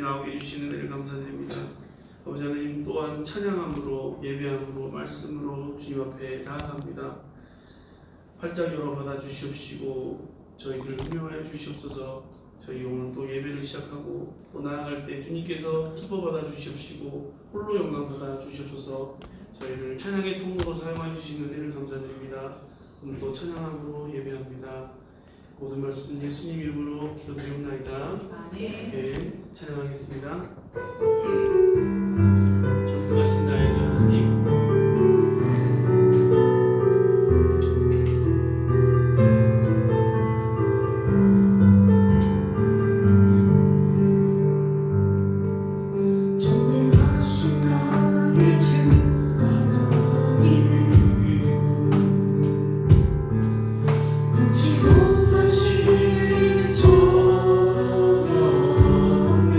나오게 해주시는 은혜를 감사드립니다. 아버지 하나님, 또한 찬양함으로 예배함으로 말씀으로 주님 앞에 나아갑니다. 활짝 열어 받아 주시옵시고 저희들을 운명하여 주시옵소서. 저희 오늘 또 예배를 시작하고 또 나아갈 때 주님께서 기뻐 받아 주시옵시고 홀로 영광 받아 주시옵소서. 저희를 찬양의 통로로 사용하여 주시는 은혜를 감사드립니다. 오늘도 찬양함으로 예배합니다. 모든 말씀 예수님 이름으로 기도드리옵나이다. 네, 찬양하겠습니다. 전능하신 나의 주 하나님, 전능하신 나의 주 하나님을 능치 못하실 리 전혀 없네.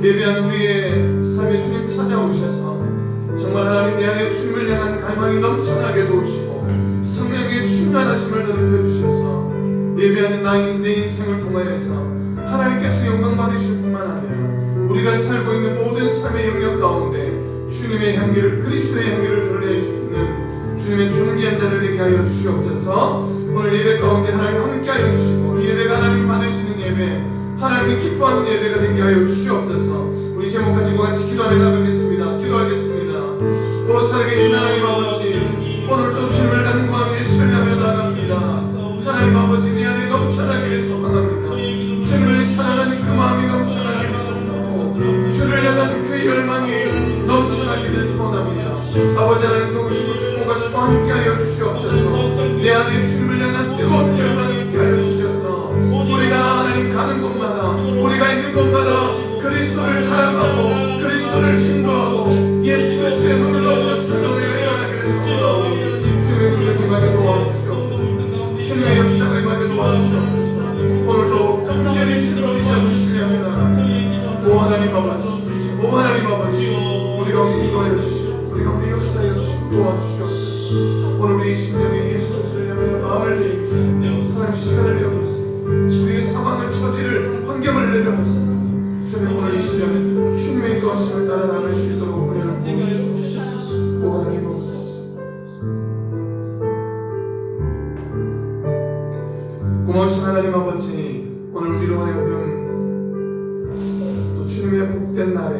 예배하는 우리의 삶에 주님 찾아오셔서 정말 하나님 내 안에 주님을 향한 갈망이 넘쳐나게 도우시고 성령의 충만하심을 더 입혀주셔서 예배하는 내 인생을 통하여서 하나님께서 영광 받으실 뿐만 아니라 우리가 살고 있는 모든 삶의 영역 가운데 주님의 향기를, 그리스도의 향기를 드러낼 수 있는 주님의 존귀한 자들 되게 하여 주시옵소서. 오늘 예배 가운데 하나님 함께 하여 주시고 이 예배가 하나님 받으시는 예배, 하나님이 기뻐하는 예배가 되게 하여 주시옵소서. 우리 제목 가지고 같이 기도하며 나가겠습니다. 기도하겠습니다. 오 살아계신 하나님 아버지, 오늘도 주님을 간구하며 신뢰하며 나갑니다. 하나님 아버지, 내 안에 넘쳐나기를 소망합니다. 주님을 사랑하는 그 마음이 넘쳐나기를 소망하고 주를 향한 그 열망이 넘쳐나기를 소원합니다. 아버지 하나님 도우시고 축복하시고 함께하여 주시옵소서. 내 안에 주님을 향한 뜨거운 열망이 있게 하여 주셔서 우리가 하나님 가는 곳마다, 우리가 있는 곳마다 그리스도를 자랑하고 그리스도를 증거하고 예수 그리스도의 놀라운 역사가 내가 일어나기를 소원하고 주님의 능력 임하게 도와주시옵소서. 주님의 역사가 임하게 도와주시옵소서. 오늘도 간절히 주님을 의지하고 신뢰하며 나갑니다. 오 하나님 아버지, 오 하나님 아버지, 우리가 인도하여 주시고 우리가 우리 역사하여 주시고 도와주시옵소서. 오늘 우리 심령에 예수 그리스도를 향하여 마음을 드립니다. 하나님 시간을 내어놓습니다. 우리의 상황을, 처지를, 환경을 내려놓습니다. 주님 오늘 이 시간 주님의 인도하심을 따라 나갈 수 있도록 은혜를 부어주시옵소서. 오 하나님 아버지, 고마우신 하나님 아버지, 오늘 우리로 하여금 또 주님의 복된 날에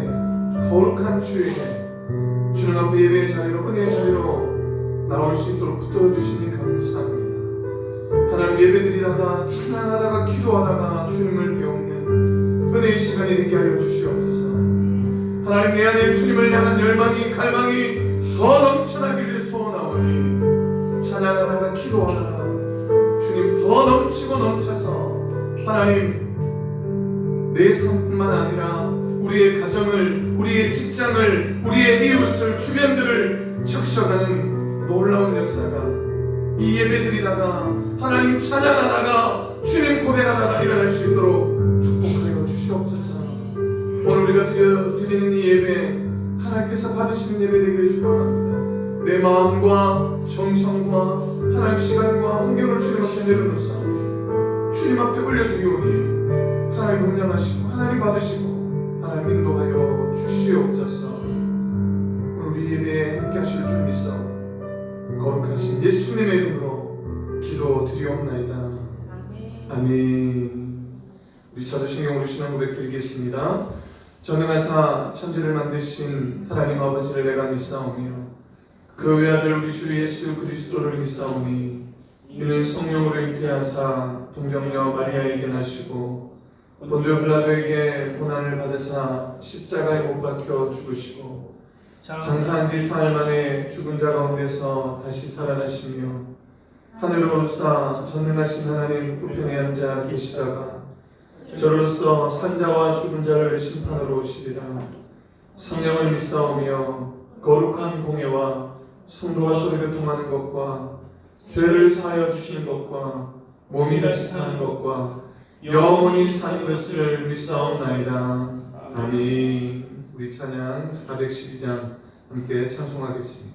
거룩한 주일에 주님 앞에 예배의 자리로, 은혜의 자리로 나올 수 있도록 붙들어 주시니 감사합니다. 하나님 예배드리다가 찬양하다가 기도하다가 주님을 배우는 은혜의 시간이 되게 하여 주시옵소서. 하나님 내 안에 주님을 향한 열망이, 갈망이 더 넘쳐나기를 소원하오니 찬양하다가 기도하다가 주님 더 넘치고 넘쳐서 하나님 내 삶뿐만 아니라 우리의 가정을, 우리의 직장을, 우리의 이웃을, 주변들을 적셔가는 놀라운 역사가 이 예배드리다가 하나님 찬양하다가 주님 고백하다가 일어날 수 있도록 축복하여 주시옵소서. 오늘 우리가 드리는 이 예배 하나님께서 받으시는 예배 되기를 소원합니다. 내 마음과 정성과 하나님 시간과 환경을 주님 앞에 내려놓사 주님 앞에 올려드리오니 하나님 운영하시고 하나님 받으시고 하나님 인도하여 주시옵소서. 오늘 우리 예배에 함께 하실 줄 믿사옵나이다. 거룩하신 예수님의 이름으로 기도드리옵나이다. 아멘. 우리 사도신경으로 신앙 고백 드리겠습니다. 전능하사 천지를 만드신 하나님 아버지를 내가 믿사오며 그 외아들 우리 주 예수 그리스도를 믿사오니 이는 성령으로 잉태하사 동정녀 마리아에게 나시고 본디오 빌라도에게 고난을 받으사 십자가에 못 박혀 죽으시고 장사한 지 사흘 만에 죽은 자 가운데서 다시 살아나시며 하늘로 오르사 전능하신 하나님 우편에 앉아 계시다가 저로서 산자와 죽은 자를 심판하러 오시리라. 성령을 믿사오며 거룩한 공예와 성도가 소리를 통하는 것과 죄를 사하여 주시는 것과 몸이 다시 사는 것과 영원히 사는 것을 믿사옵나이다. 아멘. 우리 찬양 412장 함께 찬송하겠습니다.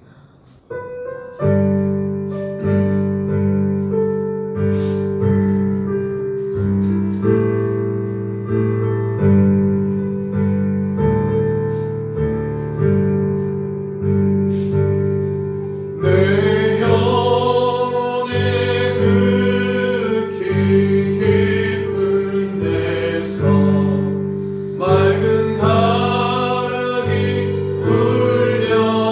맑은 가락이 울려나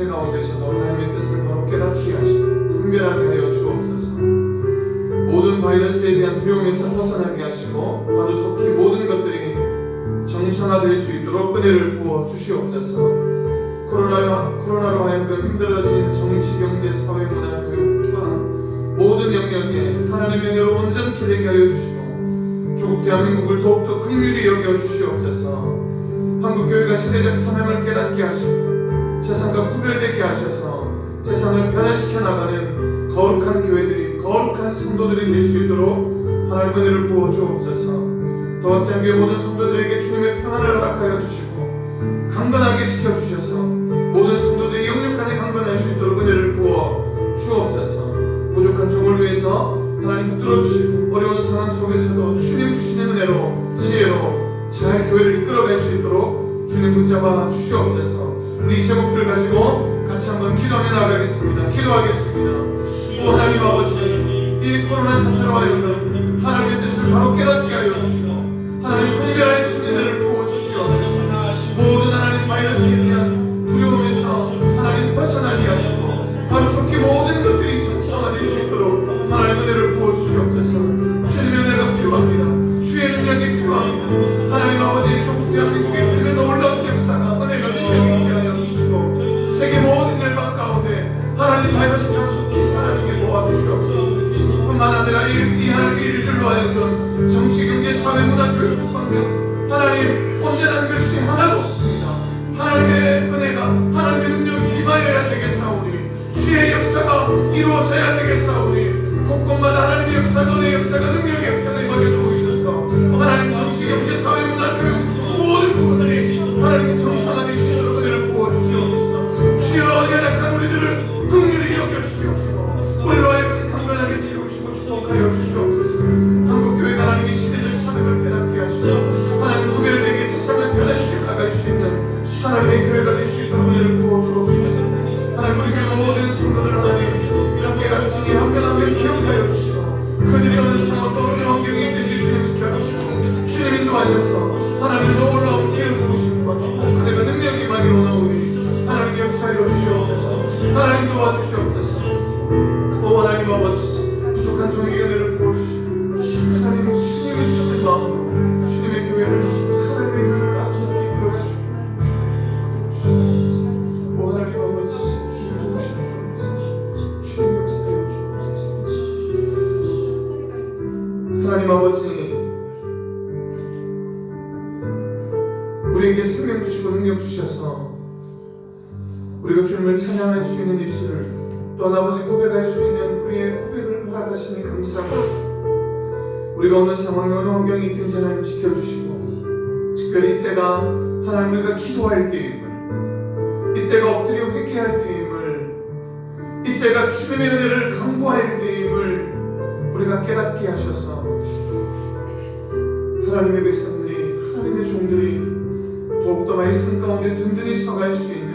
상태 가운데서도 하나님의 뜻을 바로 깨닫게 하시고 분별하게 하여 주옵소서. 모든 바이러스에 대한 두려움에서 벗어나게 하시고 하루속히 모든 것들이 정상화될 수 있도록 은혜를 부어 주시옵소서. 코로나로 하여금 힘들어진 정치, 경제, 사회, 문화, 교육 등 모든 영역에 하나님의 은혜로 온전케 되게 하여 주시고 조국 대한민국을 더욱더 긍휼히 여겨 주시옵소서. 한국교회가 시대적 사명을 깨닫게 하시고 세상과 구별되게 하셔서 세상을 변화시켜 나가는 거룩한 교회들이, 거룩한 성도들이 될 수 있도록 하나님 은혜를 부어 주옵소서. 더 앞장교회 모든 성도들에게 주님의 평안을 허락하여 주시고 강건하게 지켜주셔서 모든 성도들이 영육 안에 강건할 수 있도록 은혜를 부어 주옵소서. 부족한 종을 위해서 하나님 붙들어 주시고 어려운 상황 속에서도 주님 주시는 은혜로 지혜로 잘 교회를 이끌어갈 수 있도록 주님 붙잡아 주시옵소서. 우리 이 제목들 가지고 같이 한번 기도하며 나가겠습니다. 기도하겠습니다. 오 하나님 아버지, 이 코로나 사태로 하여금 하나님의 뜻을 바로 깨닫게 하여 주시고 하나님 분별할 수 있는 은혜를 부어 주시옵소서. 모든 하나님 바이러스에 대한 두려움에서 하나님 벗어나게 하시고 하루속히 모든 것들이 정상화될 수 있도록 하나님 은혜를 부어 주시옵소서. 주님의 은혜가 필요합니다. 주의 능력이 필요합니다. 하나님 아버지, 조국 대한민국의 주님의 놀라운 역사가 은혜가 능력이 있게 하여 주시고 세계 모든 열방 가운데 하나님 바이러스가 속히 사라지게 도와주시옵소서. 뿐만 아니라 이 하나님의 일들로 하여금 정치, 경제, 사회, 문화, 교육, 국방 등 하나님 온전한 것이 하나도 없습니다. 하나님의 은혜가, 하나님의 능력이 임하여야 되겠사오니 주의 역사가 이루어져야 되겠사오니 곳곳마다 하나님의 역사가, 은혜의 역사가, 능력의 역사가 임하게 도우셔서 하나님 정치, 경제, 사회, 문화, 교육 모든 부분들이 하나님의 정상화될 수 있도록 은혜를 부어주시옵소서. 주여 연약한 우리들을 긍휼히 여겨주시옵소서. 우리로 하여금 강건하게 지으시고 축복하여 주시옵소서. 한국교회가 하나님의 시대적 사명을 깨닫게 하시고 하나님 구별되게 세상을 변화시켜 나갈 수 있는 하나님의 교회가 될 수 있도록 은혜를 부어주옵소서. 하나님 우리 교회 모든 성도들 하나님 함께 같이 한 명 한 명 기억하여 주시고 그들이 어느 상황 어느 환경에 있든지 주님 지켜주시고 주님 인도하셔서 하나님 놀라운 길을 보시고 축복하는 그 능력이 많이 오나오니 하나님 역사하여 주시옵소서. 하나님 도와주시옵소서. 오 하나님 아버지, 부족한 종의 은혜를 부어주시고 하나님 주님의 주신 마음으로 주님의 교회를, 하나님의 교회를 아낌없게 이끌어주시고 오 하나님 아버지, 주님 도우시는 주옵소서. 주님 역사하여 주옵소서. 하나님 아버지, 우리에게 생명 주시고 능력 주셔서 우리가 주님을 찬양할 수 있는 입술을, 또한 아버지 고백할 수 있는 우리의 고백을 허락하시니 감사합니다. 우리가 어느 상황에 어느 환경이 있든지 하나님 지켜주시고 특별히 이때가 하나님 우리가 기도할 때임을, 이때가 엎드려 회개할 때임을, 이때가 주님의 은혜를 강구할 때임을 우리가 깨닫게 하셔서 하나님의 백성들이, 하나님의 종들이 더욱더 말씀 가운데 든든히 서갈 수 있는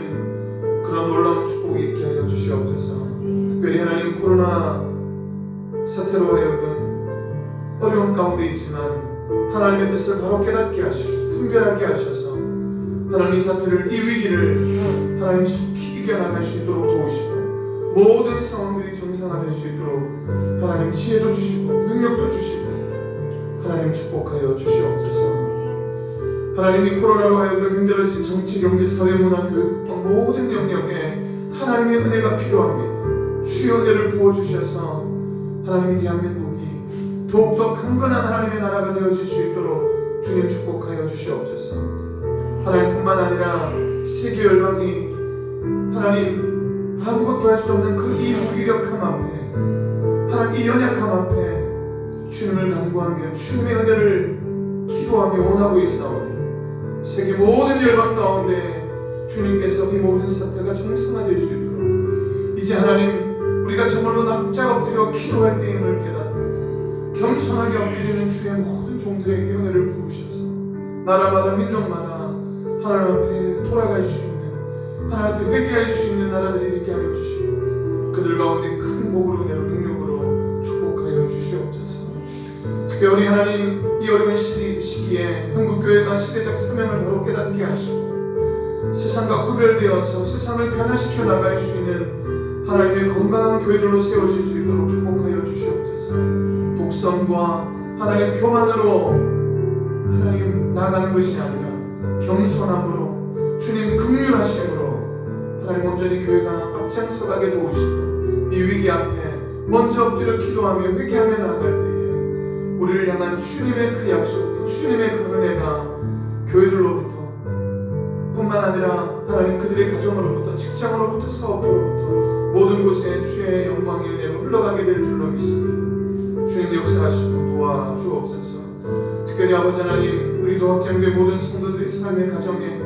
그런 놀라운 축복이 있게 하여 주시옵소서. 특별히 하나님 코로나 사태로 하여금 어려운 가운데 있지만 하나님의 뜻을 바로 깨닫게 하시고 분별하게 하셔서 하나님 이 사태를, 이 위기를 하나님 속히 이겨나갈 수 있도록 도우시고 모든 상황들이 정상화될 수 있도록 하나님 지혜도 주시고 능력도 주시고 하나님 축복하여 주시옵소서. 하나님 이 코로나로 하여금 힘들어진 정치, 경제, 사회, 문화, 교육 등 모든 영역에 하나님의 은혜가 필요합니다. 주의 은혜를 부어주셔서 하나님의 대한민국이 더욱더 강건한 하나님의 나라가 되어질 수 있도록 주님 축복하여 주시옵소서. 하나님뿐만 아니라 세계 열방이 하나님 아무것도 할 수 없는 그 이 무기력함 앞에, 하나님 이 연약함 앞에 주님을 간구하며 주님의 은혜를 기도하며 원하고 있사오니 세계 모든 열방 가운데 주님께서 이 모든 사태가 정상화될 수 있도록 이제 하나님 우리가 정말로 납작 엎드려 기도할 때임을 깨닫고 겸손하게 엎드리는 주의 모든 종들에게 은혜를 부으셔서 나라마다 민족마다 하나님 앞에 돌아갈 수 있는, 하나님 앞에 회개할 수 있는 나라들이 되게 하여 주시고 그들 가운데 큰 복으로, 은혜로, 능력으로 축복하여 주시옵소서. 특별히 하나님 이 어려운 시기에 한국교회가 시대적 사명을 바로 깨닫게 하시고 세상과 구별되어서 세상을 변화시켜 나갈 수 있는 하나님의 건강한 교회들로 세워질 수 있도록 축복하여 주시옵소서. 독선과 하나님 교만으로 하나님 나가는 것이 아니라 겸손함으로 주님 긍휼하심으로 하나님 온전히 교회가 앞장서가게 도우시고 이 위기 앞에 먼저 엎드려 기도하며 회개하며 나아갈 때에 우리를 향한 주님의 그 약속, 주님의 그 은혜가 교회들로부터 뿐만 아니라 하나님 그들의 가정으로부터, 직장으로부터, 사업으로부터 모든 곳에 주의 영광이 은혜로 흘러가게 될 줄로 믿습니다. 주님 역사하시고 도와주옵소서. 특별히 아버지 하나님, 우리 도합장교회 모든 성도들의 삶의 가정에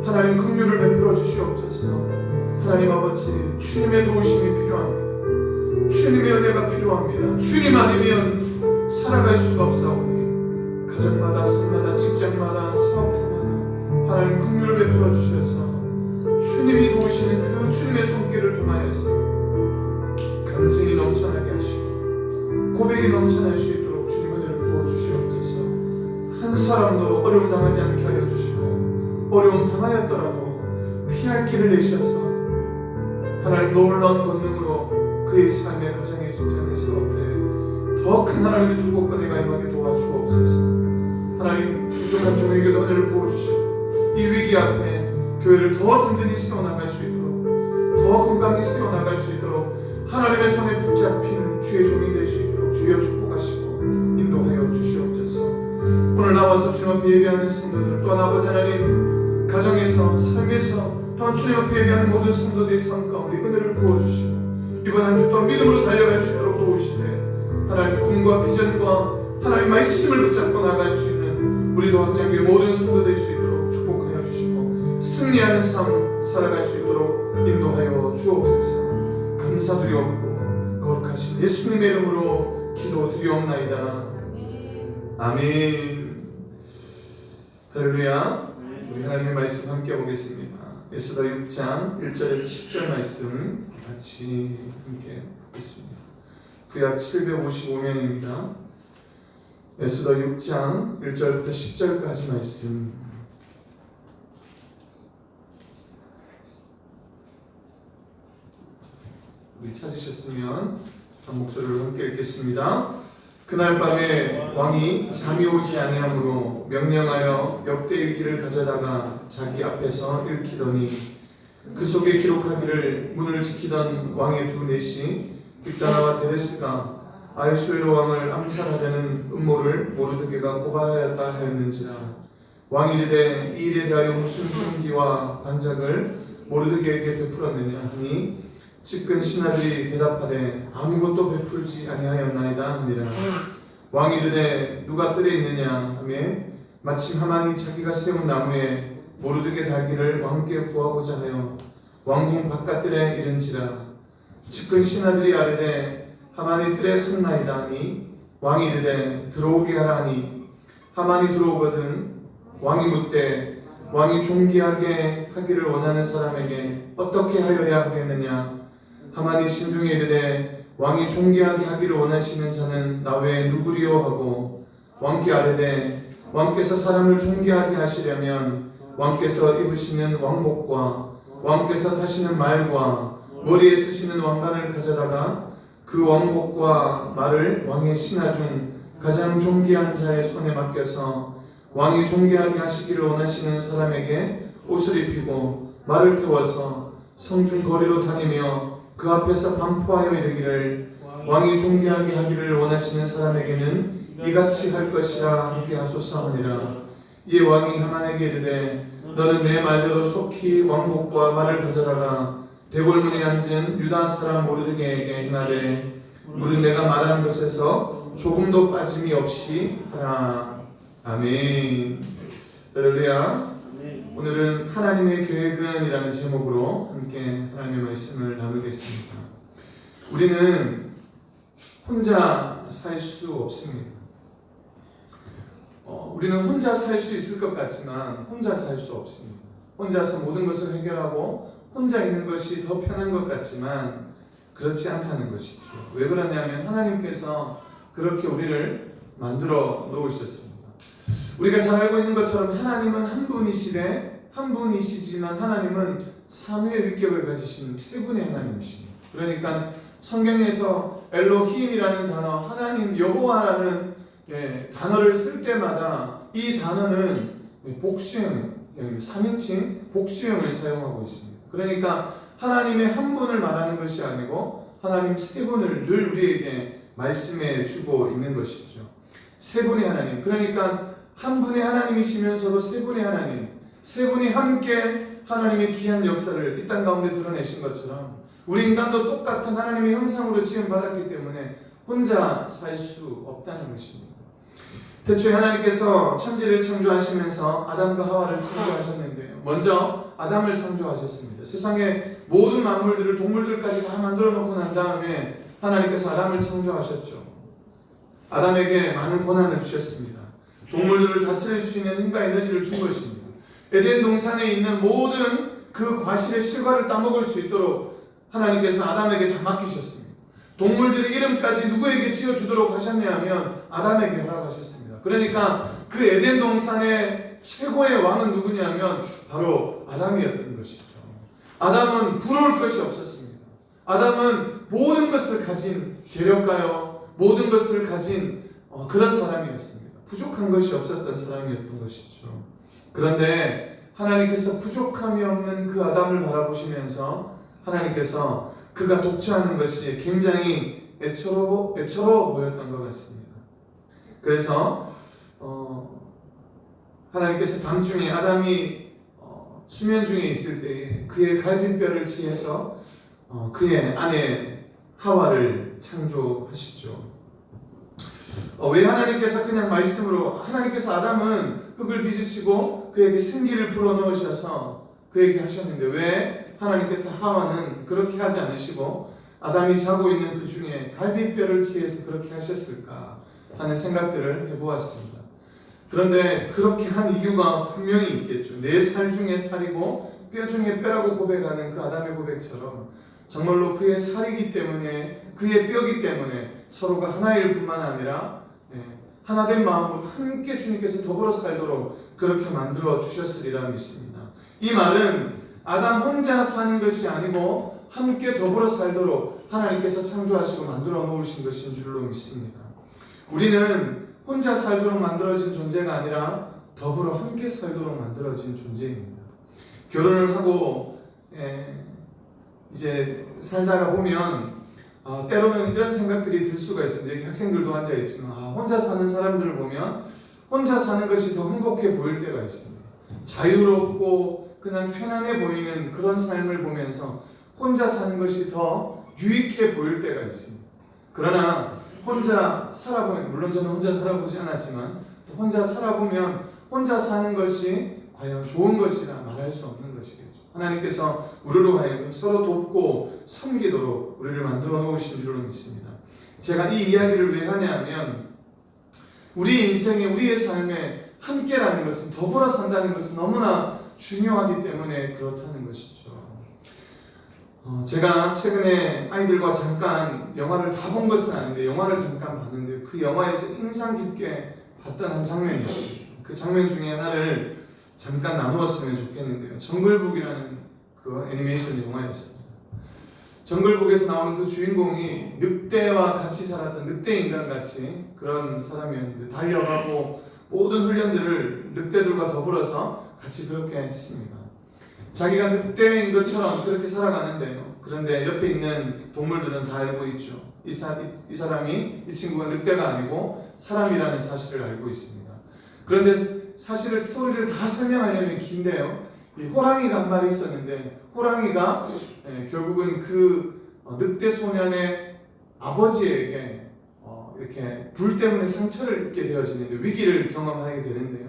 하나님 긍휼을 베풀어 주시옵소서. 하나님 아버지, 주님의 도우심이 필요합니다. 주님의 은혜가 필요합니다. 주님 아니면 살아갈 수가 없사오니 가정마다, 성마다, 직장마다, 사업터마다 하나님 긍휼을 베풀어 주셔서 주님이 도우시는 그 주님의 손길을 통하여서 간증이 넘쳐나게 하시고 고백이 넘쳐날 수 있도록 주님 은혜를 부어주시옵소서. 한 사람도 어려움 당하지 않게 하여 주시고 어려움 당하였더라도 피할 길을 내셔서 하나님 놀라운 권능으로 그의 삶의 가정의 직장의 사업에 더 큰 하나님의 축복과 은혜가 임하게 도와주옵소서. 하나님 부족한 종에게도 은혜를 부어주시고 이 위기 앞에 교회를 더 든든히 세워나갈 수 있도록 더 건강히 세워나갈 수 있도록 하나님의 손에 붙잡힌 주의 종이 될 수 있도록 주여 축복하시고 인도하여 주시옵소서. 오늘 나와서 주님 앞에 예배하는 성도들 또한 아버지 하나님 가정에서 삶에서 또한 주님 앞에 예배하는 모든 성도들의 삶 가운데 은혜를 부어주시고 이번 한 주 또한 믿음으로 달려갈 수 있도록 도우시되 하나님 꿈과 비전과 하나님 말씀을 붙잡고 나아갈 수 있는 우리 도합장교회 모든 성도 될 수 있도록 축복하여 주시고 승리하는 삶 살아갈 수 있도록 인도하여 주옵소서. 감사드리옵고 거룩하신 예수님의 이름으로 기도드리옵나이다. 아멘. 할렐루야. 우리 하나님의 말씀 함께 보겠습니다. 에스더 6장 1절에서 10절 말씀 같이 함께 보겠습니다. 구약 755면입니다. 에스더 6장 1절부터 10절까지 말씀. 우리 찾으셨으면 한 목소리로 함께 읽겠습니다. 그날 밤에 왕이 잠이 오지 아니하므로 명령하여 역대일기를 가져다가 자기 앞에서 읽히더니 그 속에 기록하기를 문을 지키던 왕의 두 넷이 빅다나와 데레스가 아이수에로 왕을 암살하려는 음모를 모르드게가 고발하였다 하였는지라. 왕이 이르되 이 일에 대하여 무슨 중기와 관작을 모르드게에게 베풀었느냐 하니 측근 신하들이 대답하되 아무것도 베풀지 아니하였나이다 하니라. 왕이 이르되 누가 뜰에 있느냐 하며 마침 하만이 자기가 세운 나무에 모르드게 달기를 왕께 구하고자 하여 왕궁 바깥뜰에 이른지라. 측근 신하들이 아뢰되 하만이 뜰에 섰나이다 하니 왕이 이르되 들어오게 하라 하니 하만이 들어오거든 왕이 묻되 왕이 존귀하게 하기를 원하는 사람에게 어떻게 하여야 하겠느냐. 하만이 신중에 이르되 왕이 존귀하게 하기를 원하시는 자는 나 외에 누구리요 하고 왕께 아뢰되 왕께서 사람을 존귀하게 하시려면 왕께서 입으시는 왕복과 왕께서 타시는 말과 머리에 쓰시는 왕관을 가져다가 그 왕복과 말을 왕의 신하 중 가장 존귀한 자의 손에 맡겨서 왕이 존귀하게 하시기를 원하시는 사람에게 옷을 입히고 말을 태워서 성중 거리로 다니며 그 앞에서 반포하여 이르기를 왕이 존귀하게 하기를 원하시는 사람에게는 이같이 할 것이라 하게 하소서 하니라. 이에 왕이 하만에게 이르되 너는 내 말대로 속히 왕복과 말을 가져다가 대궐문에 앉은 유다 사람 모르드게에게 행하되 무릇 내가 말한 것에서 조금도 빠짐이 없이 하라. 아멘. 할렐루야. 오늘은 하나님의 계획은 이라는 제목으로 함께 하나님의 말씀을 나누겠습니다. 우리는 혼자 살 수 없습니다. 우리는 혼자 살 수 있을 것 같지만 혼자 살 수 없습니다. 혼자서 모든 것을 해결하고 혼자 있는 것이 더 편한 것 같지만 그렇지 않다는 것이죠. 왜 그러냐면 하나님께서 그렇게 우리를 만들어 놓으셨습니다. 우리가 잘 알고 있는 것처럼 하나님은 한 분이시되 한 분이시지만 하나님은 삼위의 위격을 가지신 세 분의 하나님이십니다. 그러니까 성경에서 엘로힘이라는 단어, 하나님 여호와라는 단어를 쓸 때마다 이 단어는 복수형, 3인칭 복수형을 사용하고 있습니다. 그러니까 하나님의 한 분을 말하는 것이 아니고 하나님 세 분을 늘 우리에게 말씀해 주고 있는 것이죠. 세 분의 하나님, 그러니까 한 분의 하나님이시면서도 세 분의 하나님, 세 분이 함께 하나님의 귀한 역사를 이 땅 가운데 드러내신 것처럼 우리 인간도 똑같은 하나님의 형상으로 지음받았기 때문에 혼자 살 수 없다는 것입니다. 대초에 하나님께서 천지를 창조하시면서 아담과 하와를 창조하셨는데요. 먼저 아담을 창조하셨습니다. 세상의 모든 만물들을, 동물들까지 다 만들어 놓고 난 다음에 하나님께서 아담을 창조하셨죠. 아담에게 많은 권한을 주셨습니다. 동물들을 다스릴 수 있는 힘과 에너지를 준 것입니다. 에덴 동산에 있는 모든 그 과실의 실과를 따먹을 수 있도록 하나님께서 아담에게 다 맡기셨습니다. 동물들의 이름까지 누구에게 지어주도록 하셨냐면 아담에게 허락하셨습니다. 그러니까 그 에덴 동산의 최고의 왕은 누구냐면 바로 아담이었던 것이죠. 아담은 부러울 것이 없었습니다. 아담은 모든 것을 가진 재력가요, 모든 것을 가진 그런 사람이었습니다. 부족한 것이 없었던 사람이었던 것이죠. 그런데 하나님께서 부족함이 없는 그 아담을 바라보시면서 하나님께서 그가 독차하는 것이 굉장히 애처로워 보였던 것 같습니다. 그래서 하나님께서 밤중에 아담이 수면 중에 있을 때에 그의 갈비뼈를 취해서 그의 아내 하와를 창조하시죠. 왜 하나님께서 그냥 말씀으로, 하나님께서 아담은 흙을 빚으시고 그에게 생기를 불어넣으셔서 그에게 하셨는데 왜 하나님께서 하와는 그렇게 하지 않으시고 아담이 자고 있는 그 중에 갈비뼈를 취해서 그렇게 하셨을까 하는 생각들을 해보았습니다. 그런데 그렇게 한 이유가 분명히 있겠죠. 내 살 중에 살이고 뼈 중에 뼈라고 고백하는 그 아담의 고백처럼 정말로 그의 살이기 때문에, 그의 뼈기 때문에 서로가 하나일 뿐만 아니라 하나된 마음으로 함께 주님께서 더불어 살도록 그렇게 만들어 주셨으리라 믿습니다. 이 말은 아담 혼자 사는 것이 아니고 함께 더불어 살도록 하나님께서 창조하시고 만들어 놓으신 것인 줄로 믿습니다. 우리는 혼자 살도록 만들어진 존재가 아니라 더불어 함께 살도록 만들어진 존재입니다. 결혼을 하고 이제 살다가 보면 때로는 이런 생각들이 들 수가 있습니다. 여기 학생들도 앉아있지만 혼자 사는 사람들을 보면 혼자 사는 것이 더 행복해 보일 때가 있습니다. 자유롭고 그냥 편안해 보이는 그런 삶을 보면서 혼자 사는 것이 더 유익해 보일 때가 있습니다. 그러나 혼자 살아보면, 물론 저는 혼자 살아보지 않았지만 또 혼자 살아보면 혼자 사는 것이 과연 좋은 것이라 말할 수 없는 것이겠죠. 하나님께서 우리로 하여금 서로 돕고 섬기도록 우리를 만들어 놓으신 줄로 믿습니다. 제가 이 이야기를 왜 하냐면 우리 인생에, 우리의 삶에 함께라는 것은, 더불어 산다는 것은 너무나 중요하기 때문에 그렇다는 것이죠. 제가 최근에 아이들과 잠깐 영화를 다 본 것은 아닌데 영화를 잠깐 봤는데 그 영화에서 인상 깊게 봤던 한 장면이 있습니다. 그 장면 중에 하나를 잠깐 나누었으면 좋겠는데요. 정글북이라는 그 애니메이션 영화였습니다. 정글북에서 나오는 그 주인공이 늑대와 같이 살았던 늑대 인간같이 그런 사람이었는데 달려가고 모든 훈련들을 늑대들과 더불어서 같이 그렇게 했습니다. 자기가 늑대인 것처럼 그렇게 살아가는데요. 그런데 옆에 있는 동물들은 다 알고 있죠. 이 사람이, 이 친구가 늑대가 아니고 사람이라는 사실을 알고 있습니다. 그런데 사실을, 스토리를 다 설명하려면 긴데요. 이 호랑이가 한 마리 있었는데 호랑이가 결국은 그 늑대 소년의 아버지에게 이렇게 불 때문에 상처를 입게 되어지는데 위기를 경험하게 되는데요.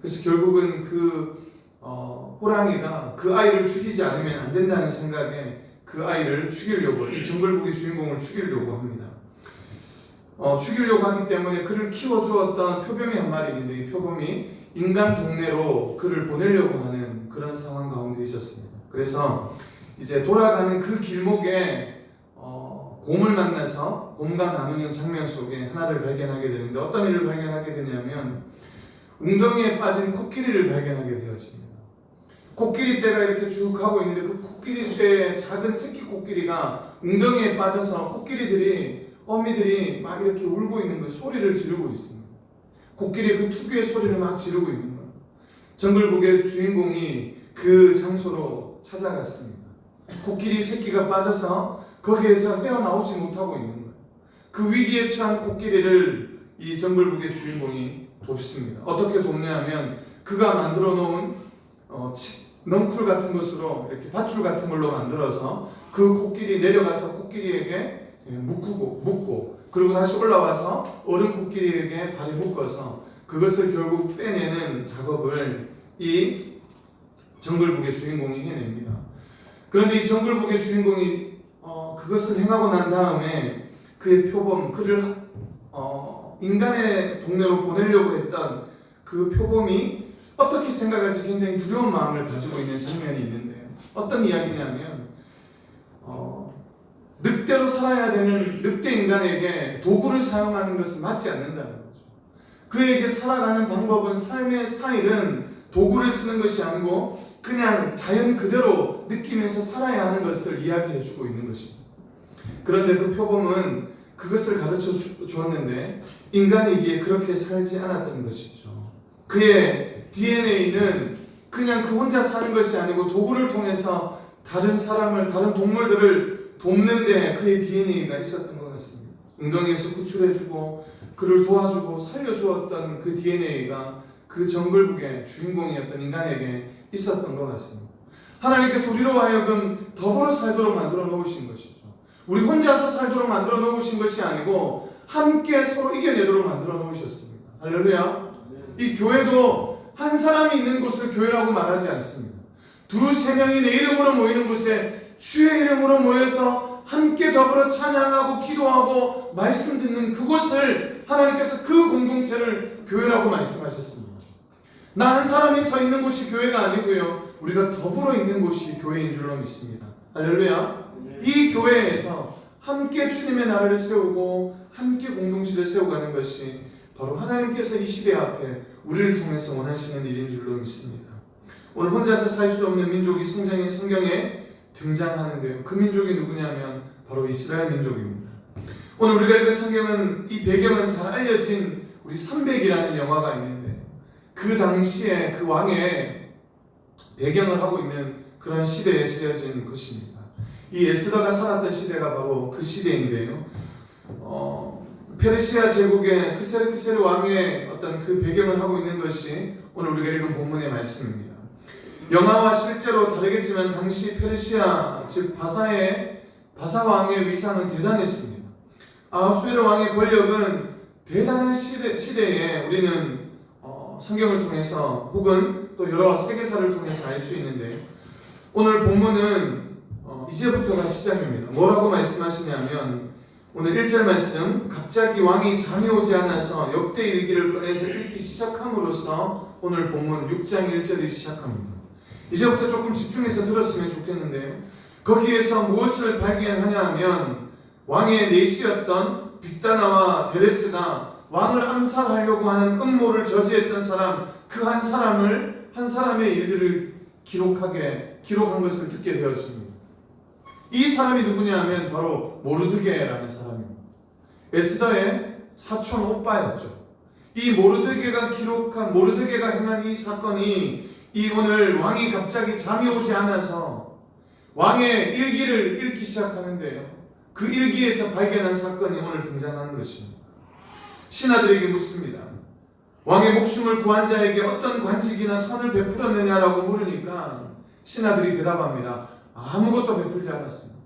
그래서 결국은 그 호랑이가 그 아이를 죽이지 않으면 안 된다는 생각에 그 아이를 죽이려고, 이 정글북의 주인공을 죽이려고 합니다. 죽이려고 하기 때문에 그를 키워주었던 표범이 한 마리 있는데 이 표범이 인간 동네로 그를 보내려고 하는 그런 상황 가운데 있었습니다. 그래서 이제 돌아가는 그 길목에 곰을 만나서 곰과 나누는 장면 속에 하나를 발견하게 되는데 어떤 일을 발견하게 되냐면 웅덩이에 빠진 코끼리를 발견하게 되어집니다. 코끼리 떼가 이렇게 쭉 가고 있는데 그 코끼리 떼의 작은 새끼 코끼리가 웅덩이에 빠져서 어미들이 막 이렇게 울고 있는 거예요. 소리를 지르고 있습니다. 코끼리의 그 특유의 소리를 막 지르고 있는 거예요. 정글북의 주인공이 그 장소로 찾아갔습니다. 코끼리 새끼가 빠져서 거기에서 헤어나오지 못하고 있는 거예요. 그 위기에 처한 코끼리를 이 정글북의 주인공이 돕습니다. 어떻게 돕냐면 그가 만들어 놓은 넝쿨 같은 것으로 이렇게 밧줄 같은 걸로 만들어서 그 코끼리 내려가서 코끼리에게 묶고 그리고 다시 올라와서 어른 코끼리에게 발에 묶어서 그것을 결국 빼내는 작업을 이 정글북의 주인공이 해냅니다. 그런데 이 정글북의 주인공이 그것을 행하고 난 다음에 그의 표범, 그를 인간의 동네로 보내려고 했던 그 표범이 어떻게 생각할지 굉장히 두려운 마음을 가지고 있는 장면이 있는데요. 어떤 이야기냐면 늑대로 살아야 되는 늑대 인간에게 도구를 사용하는 것은 맞지 않는다는 거죠. 그에게 살아가는 방법은, 삶의 스타일은 도구를 쓰는 것이 아니고 그냥 자연 그대로 느끼면서 살아야 하는 것을 이야기해 주고 있는 것입니다. 그런데 그 표범은 그것을 가르쳐 주었는데 인간이기에 그렇게 살지 않았던 것이죠. 그의 DNA는 그냥 그 혼자 사는 것이 아니고 도구를 통해서 다른 사람을, 다른 동물들을 돕는데 그의 DNA가 있었던 것 같습니다. 웅덩이에서 구출해주고 그를 도와주고 살려주었던 그 DNA가 그 정글북의 주인공이었던 인간에게 있었던 것 같습니다. 하나님께서 우리로 하여금 더불어 살도록 만들어 놓으신 것이죠. 우리 혼자서 살도록 만들어 놓으신 것이 아니고 함께 서로 이겨내도록 만들어 놓으셨습니다. 할렐루야. 이 교회도 한 사람이 있는 곳을 교회라고 말하지 않습니다. 두세 명이 내 이름으로 모이는 곳에 주의 이름으로 모여서 함께 더불어 찬양하고 기도하고 말씀 듣는 그곳을 하나님께서 그 공동체를 교회라고 말씀하셨습니다. 나 한 사람이 서 있는 곳이 교회가 아니고요. 우리가 더불어 있는 곳이 교회인 줄로 믿습니다. 할렐루야. 이 교회에서 함께 주님의 나라를 세우고 함께 공동체를 세워가는 것이 바로 하나님께서 이 시대 앞에 우리를 통해서 원하시는 일인 줄로 믿습니다. 오늘 혼자서 살 수 없는 민족이 성경에 등장하는데요. 그 민족이 누구냐면 바로 이스라엘 민족입니다. 오늘 우리가 읽은 성경은 이 배경은 잘 알려진 우리 삼백이라는 영화가 있는데 그 당시에 그 왕의 배경을 하고 있는 그런 시대에 쓰여진 것입니다. 이 에스더가 살았던 시대가 바로 그 시대인데요. 페르시아 제국의 크세르 왕의 어떤 그 배경을 하고 있는 것이 오늘 우리가 읽은 본문의 말씀입니다. 영화와 실제로 다르겠지만 당시 페르시아 즉 바사 왕의 위상은 대단했습니다. 아하수에로 왕의 권력은 대단한 시대에 우리는 성경을 통해서 혹은 또 여러 세계사를 통해서 알 수 있는데 오늘 본문은 이제부터가 시작입니다. 뭐라고 말씀하시냐면 오늘 1절 말씀 갑자기 왕이 잠이 오지 않아서 역대 일기를 꺼내서 읽기 시작함으로써 오늘 본문 6장 1절이 시작합니다. 이제부터 조금 집중해서 들었으면 좋겠는데요. 거기에서 무엇을 발견하냐 하면 왕의 내시였던 빅다나와 데레스가 왕을 암살하려고 하는 음모를 저지했던 사람 그 한 사람의 일들을 기록한 것을 듣게 되어집니다. 이 사람이 누구냐 하면 바로 모르드게라는 사람입니다. 에스더의 사촌 오빠였죠. 이 모르드게가 행한 이 사건이 이 오늘 왕이 갑자기 잠이 오지 않아서 왕의 일기를 읽기 시작하는데요. 그 일기에서 발견한 사건이 오늘 등장하는 것입니다. 신하들에게 묻습니다. 왕의 목숨을 구한 자에게 어떤 관직이나 선을 베풀었느냐라고 물으니까 신하들이 대답합니다. 아무것도 베풀지 않았습니다.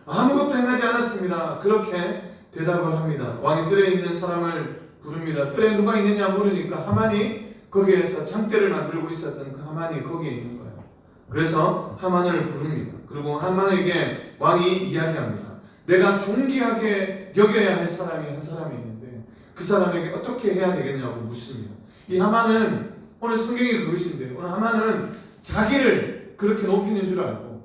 아무것도 행하지 않았습니다. 그렇게 대답을 합니다. 왕이 뜰에 있는 사람을 부릅니다. 뜰에 누가 있느냐 물으니까 하만이 거기에서 장대를 만들고 있었던 그 하만이 거기에 있는 거예요. 그래서 하만을 부릅니다. 그리고 하만에게 왕이 이야기합니다. 내가 존귀하게 여겨야 할 사람이 한 사람이 있는데 그 사람에게 어떻게 해야 되겠냐고 묻습니다. 이 하만은 오늘 성경이 그것인데 오늘 하만은 자기를 그렇게 높이는 줄 알고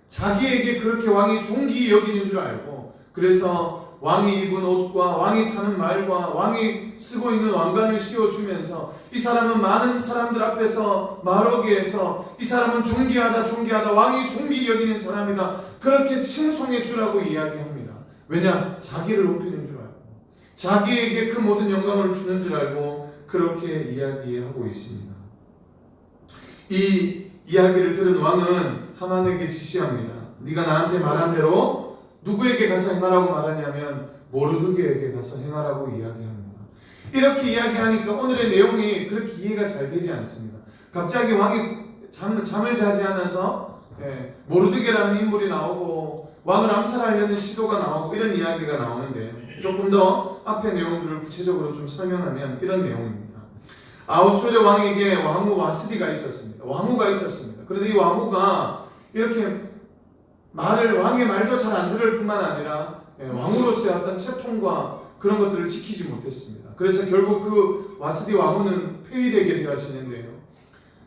자기에게 그렇게 왕이 존귀히 여기는 줄 알고 그래서 왕이 입은 옷과 왕이 타는 말과 왕이 쓰고 있는 왕관을 씌워주면서 이 사람은 많은 사람들 앞에서 말하기에서 이 사람은 존귀하다 왕이 존귀 여기는 사람이다 그렇게 칭송해 주라고 이야기합니다. 왜냐? 자기를 높이는 줄 알고 자기에게 그 모든 영광을 주는 줄 알고 그렇게 이야기하고 있습니다. 이 이야기를 들은 왕은 하만에게 지시합니다. 네가 나한테 말한 대로 누구에게 가서 행하라고 말하냐면 모르드게에게 가서 행하라고 이야기합니다. 이렇게 이야기하니까 오늘의 내용이 그렇게 이해가 잘 되지 않습니다. 갑자기 왕이 잠을 자지 않아서 모르드게라는 인물이 나오고 왕을 암살하려는 시도가 나오고 이런 이야기가 나오는데 조금 더 앞의 내용들을 구체적으로 좀 설명하면 이런 내용입니다. 아하수에르 왕에게 왕후 와스디가 있었습니다. 왕후가 있었습니다. 그런데 이 왕후가 이렇게 왕의 말도 잘 안 들을 뿐만 아니라 왕으로서의 어떤 채통과 그런 것들을 지키지 못했습니다. 그래서 결국 그 와스디 왕후는 폐위되게 되어지는데요.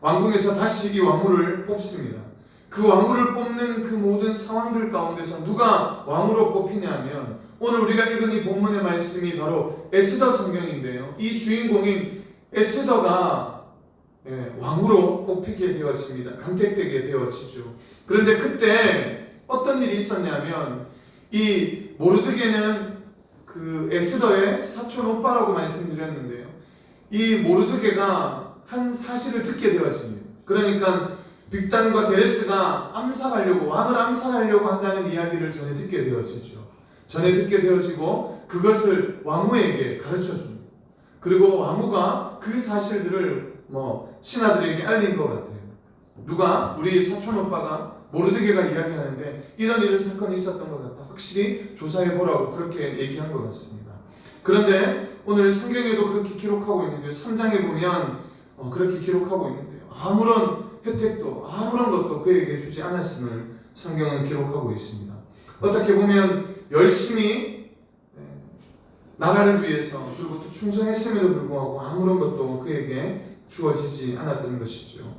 왕궁에서 다시 이 왕후를 뽑습니다. 그 왕후를 뽑는 그 모든 상황들 가운데서 누가 왕후로 뽑히냐면 오늘 우리가 읽은 이 본문의 말씀이 바로 에스더 성경인데요. 이 주인공인 에스더가 왕후로 뽑히게 되어집니다. 간택되게 되어지죠. 그런데 그때 어떤 일이 있었냐면 이 모르드게는 그 에스더의 사촌 오빠라고 말씀드렸는데요. 이 모르드게가 한 사실을 듣게 되어집니다. 그러니까 빅단과 데레스가 왕을 암살하려고 한다는 이야기를 전해 듣게 되어지죠. 전해 듣게 되어지고 그것을 왕후에게 가르쳐 줍니다. 그리고 왕후가 그 사실들을 신하들에게 알린 것 같아요. 누가? 우리 사촌 오빠가 모르드게가 이야기하는데 이런 사건이 있었던 것 같다. 확실히 조사해보라고 그렇게 얘기한 것 같습니다. 그런데 오늘 성경에도 그렇게 기록하고 있는데요. 3장에 보면 그렇게 기록하고 있는데요. 아무런 혜택도 아무런 것도 그에게 주지 않았음을 성경은 기록하고 있습니다. 어떻게 보면 열심히 나라를 위해서 그리고 또 충성했음에도 불구하고 아무런 것도 그에게 주어지지 않았던 것이죠.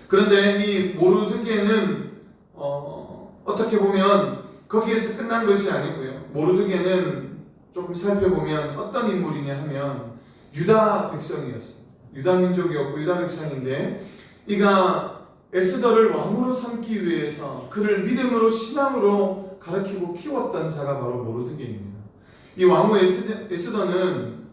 그런데 이 모르드게는 어떻게 보면 거기에서 끝난 것이 아니고요. 모르드게는 조금 살펴보면 어떤 인물이냐 하면 유다 백성이었어요. 유다 민족이었고 유다 백성인데 이가 에스더를 왕으로 삼기 위해서 그를 믿음으로 신앙으로 가르치고 키웠던 자가 바로 모르드게입니다. 이 왕후 에스더는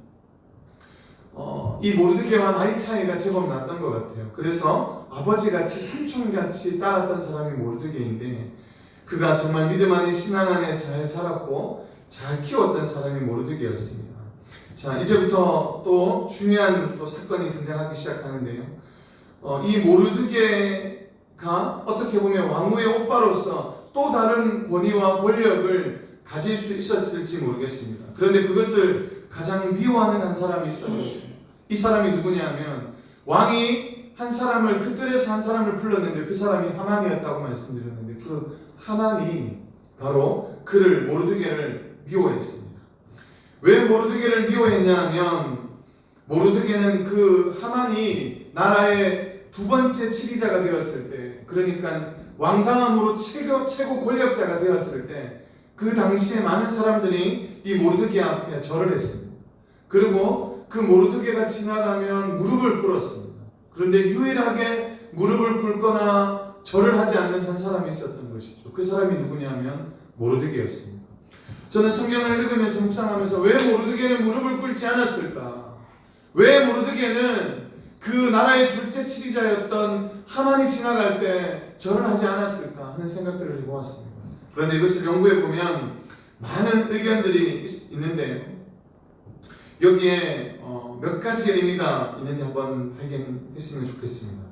이 모르드게와 나이 차이가 제법 났던 것 같아요. 그래서 아버지같이 삼촌같이 따랐던 사람이 모르드게인데 그가 정말 믿음 안에 신앙 안에 잘 자랐고 잘 키웠던 사람이 모르드게였습니다. 자, 이제부터 또 중요한 또 사건이 등장하기 시작하는데요. 이 모르드게가 어떻게 보면 왕후의 오빠로서 또 다른 권위와 권력을 가질 수 있었을지 모르겠습니다. 그런데 그것을 가장 미워하는 한 사람이 있었는데 이 사람이 누구냐면 왕이 한 사람을 그 뜰에서 한 사람을 불렀는데 그 사람이 하만이었다고 말씀드렸는데 그 하만이 바로 그를 모르드게를 미워했습니다. 왜 모르드게를 미워했냐 하면 모르드게는 그 하만이 나라의 두 번째 치리자가 되었을 때 그러니까 왕당함으로 최고 권력자가 되었을 때 그 당시에 많은 사람들이 이 모르드게 앞에 절을 했습니다. 그리고 그 모르드게가 지나가면 무릎을 꿇었습니다. 그런데 유일하게 무릎을 꿇거나 절을 하지 않는 한 사람이 있었던 것이죠. 그 사람이 누구냐면 모르드게였습니다. 저는 성경을 읽으면서 묵상하면서 왜 모르드게는 무릎을 꿇지 않았을까? 왜 모르드게는 그 나라의 둘째 치리자였던 하만이 지나갈 때 절을 하지 않았을까 하는 생각들을 해보았습니다. 그런데 이것을 연구해보면 많은 의견들이 있는데요. 여기에 몇 가지 의미가 있는지 한번 발견했으면 좋겠습니다.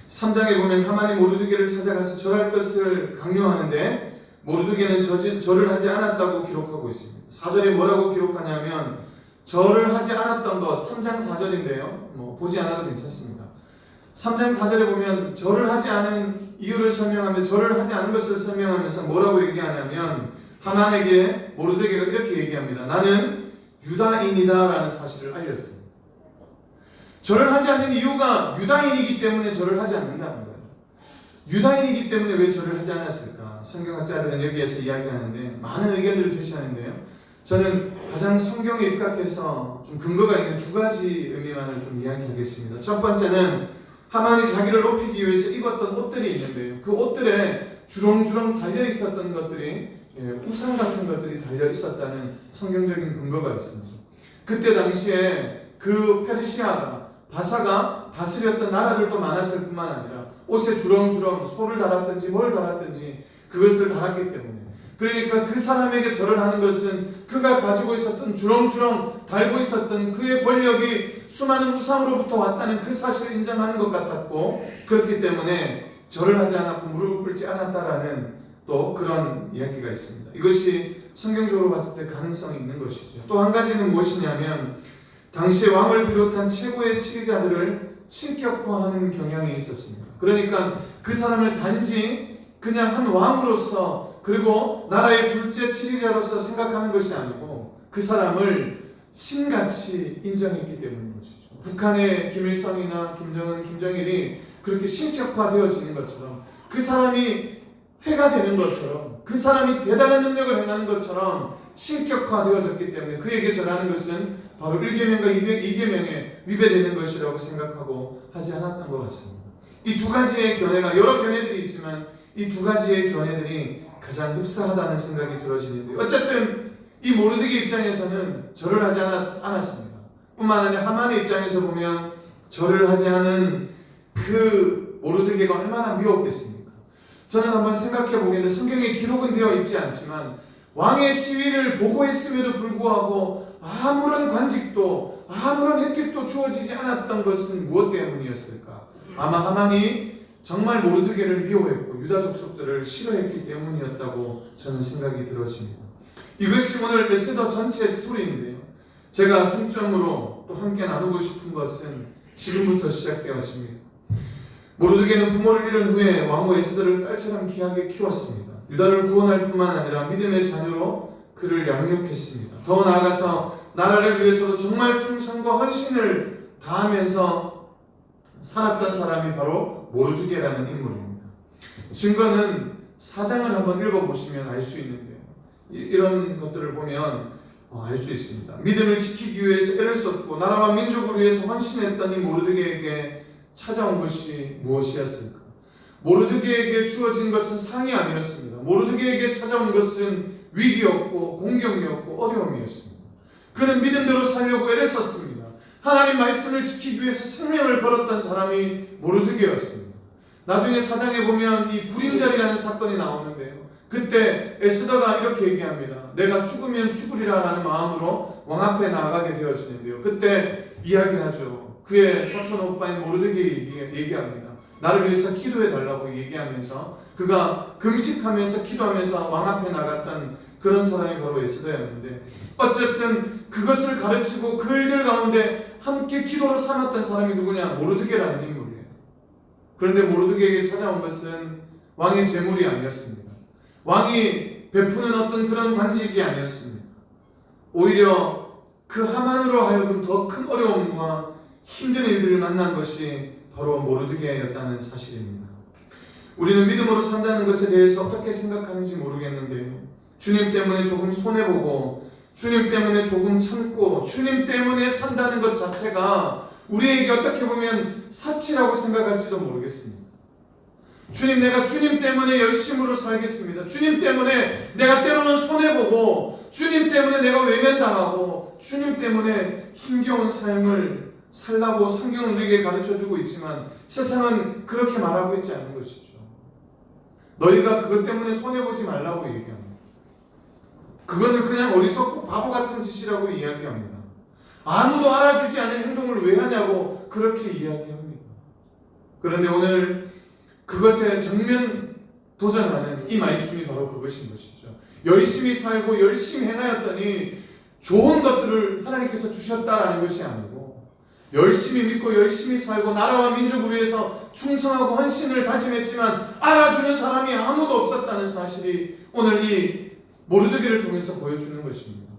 3장에 보면 하만이 모르드게를 찾아가서 절할 것을 강요하는데 모르드게는 절을 하지 않았다고 기록하고 있습니다. 4절에 뭐라고 기록하냐면 절을 하지 않았던 것 3장 4절인데요. 보지 않아도 괜찮습니다. 3장 4절에 보면 절을 하지 않은 이유를 설명하며 절을 하지 않은 것을 설명하면서 뭐라고 얘기하냐면 하만에게 모르드게가 이렇게 얘기합니다. 나는 유다인이다 라는 사실을 알렸습니다. 절을 하지 않는 이유가 유다인이기 때문에 절을 하지 않는다는 거예요. 유다인이기 때문에 왜 절을 하지 않았을까? 성경학자들은 여기에서 이야기하는데 많은 의견들을 제시하는데요. 저는 가장 성경에 입각해서 좀 근거가 있는 두 가지 의미만을 좀 이야기하겠습니다. 첫 번째는 하만이 자기를 높이기 위해서 입었던 옷들이 있는데요. 그 옷들에 주렁주렁 달려 있었던 것들이 우상 같은 것들이 달려 있었다는 성경적인 근거가 있습니다. 그때 당시에 그 페르시아가 바사가 다스렸던 나라들도 많았을 뿐만 아니라 옷에 주렁주렁 소를 달았든지 뭘 달았든지 그것을 달았기 때문에, 그러니까 그 사람에게 절을 하는 것은 그가 가지고 있었던 주렁주렁 달고 있었던 그의 권력이 수많은 우상으로부터 왔다는 그 사실을 인정하는 것 같았고, 그렇기 때문에 절을 하지 않았고 무릎을 꿇지 않았다라는 또 그런 이야기가 있습니다. 이것이 성경적으로 봤을 때 가능성이 있는 것이죠. 또 한 가지는 무엇이냐면 당시 왕을 비롯한 최고의 지휘자들을 신격화하는 경향이 있었습니다. 그러니까 그 사람을 단지 그냥 한 왕으로서 그리고 나라의 둘째 지휘자로서 생각하는 것이 아니고 그 사람을 신같이 인정했기 때문인 것이죠. 북한의 김일성이나 김정은, 김정일이 그렇게 신격화되어지는 것처럼, 그 사람이 해가 되는 것처럼, 그 사람이 대단한 능력을 행하는 것처럼 신격화되어졌기 때문에 그에게 절하는 것은 바로 1계명과 2계명에 위배되는 것이라고 생각하고 하지 않았던 것 같습니다. 이 두 가지의 견해가, 여러 견해들이 있지만 이 두 가지의 견해들이 가장 흡사하다는 생각이 들어지는데요. 어쨌든 이 모르드게 입장에서는 절을 하지 않았습니다. 뿐만 아니라 하만의 입장에서 보면 절을 하지 않은 그 모르드게가 얼마나 미웠겠습니까? 저는 한번 생각해 보겠는데, 성경에 기록은 되어 있지 않지만 왕의 시위를 보고했음에도 불구하고 아무런 관직도 아무런 혜택도 주어지지 않았던 것은 무엇 때문이었을까? 아마 하만이 정말 모르드게를 미워했고 유다 족속들을 싫어했기 때문이었다고 저는 생각이 들어집니다. 이것이 오늘 에스더 전체의 스토리인데요. 제가 중점으로 또 함께 나누고 싶은 것은 지금부터 시작되어집니다. 모르드게는 부모를 잃은 후에 왕후 에스더를 딸처럼 귀하게 키웠습니다. 유다를 구원할 뿐만 아니라 믿음의 자녀로 그를 양육했습니다. 더 나아가서 나라를 위해서도 정말 충성과 헌신을 다하면서 살았던 사람이 바로 모르드게라는 인물입니다. 증거는 사장을 한번 읽어보시면 알 수 있는데요. 이런 것들을 보면 알 수 있습니다. 믿음을 지키기 위해서 애를 썼고 나라와 민족을 위해서 헌신했던 이 모르드게에게 찾아온 것이 무엇이었을까? 모르드게에게 주어진 것은 상이 아니었습니다. 모르드게에게 찾아온 것은 위기였고 공경이었고 어려움이었습니다. 그는 믿음대로 살려고 애를 썼습니다. 하나님 말씀을 지키기 위해서 생명을 걸었던 사람이 모르드게였습니다. 나중에 사장에 보면 이 불임절이라는 사건이 나오는데요. 그때 에스더가 이렇게 얘기합니다. 내가 죽으면 죽으리라 라는 마음으로 왕 앞에 나아가게 되어지는데요. 그때 이야기하죠. 그의 사촌 오빠인 모르드게 얘기합니다. 나를 위해서 기도해 달라고 얘기하면서 그가 금식하면서 기도하면서 왕 앞에 나갔던 그런 사람이 바로 에스더였는데, 어쨌든 그것을 가르치고 그들 가운데 함께 기도로 삼았던 사람이 누구냐? 모르드게라는 인물이에요. 그런데 모르드게에게 찾아온 것은 왕의 재물이 아니었습니다. 왕이 베푸는 어떤 그런 관직이 아니었습니다. 오히려 그 하만으로 하여금 더 큰 어려움과 힘든 일들을 만난 것이 바로 모르드게였다는 사실입니다. 우리는 믿음으로 산다는 것에 대해서 어떻게 생각하는지 모르겠는데요. 주님 때문에 조금 손해보고 주님 때문에 조금 참고 주님 때문에 산다는 것 자체가 우리에게 어떻게 보면 사치라고 생각할지도 모르겠습니다. 주님, 내가 주님 때문에 열심으로 살겠습니다. 주님 때문에 내가 때로는 손해보고 주님 때문에 내가 외면당하고 주님 때문에 힘겨운 삶을 살라고 성경은 우리에게 가르쳐주고 있지만 세상은 그렇게 말하고 있지 않은 것이죠. 너희가 그것 때문에 손해보지 말라고 얘기합니다. 그거는 그냥 어리석고 바보 같은 짓이라고 이야기합니다. 아무도 알아주지 않은 행동을 왜 하냐고 그렇게 이야기합니다. 그런데 오늘 그것에 정면 도전하는 이 말씀이 바로 그것인 것이죠. 열심히 살고 열심히 행하였더니 좋은 것들을 하나님께서 주셨다라는 것이 아니고, 열심히 믿고 열심히 살고 나라와 민족을 위해서 충성하고 헌신을 다짐했지만 알아주는 사람이 아무도 없었다는 사실이 오늘 이 모르드게를 통해서 보여주는 것입니다.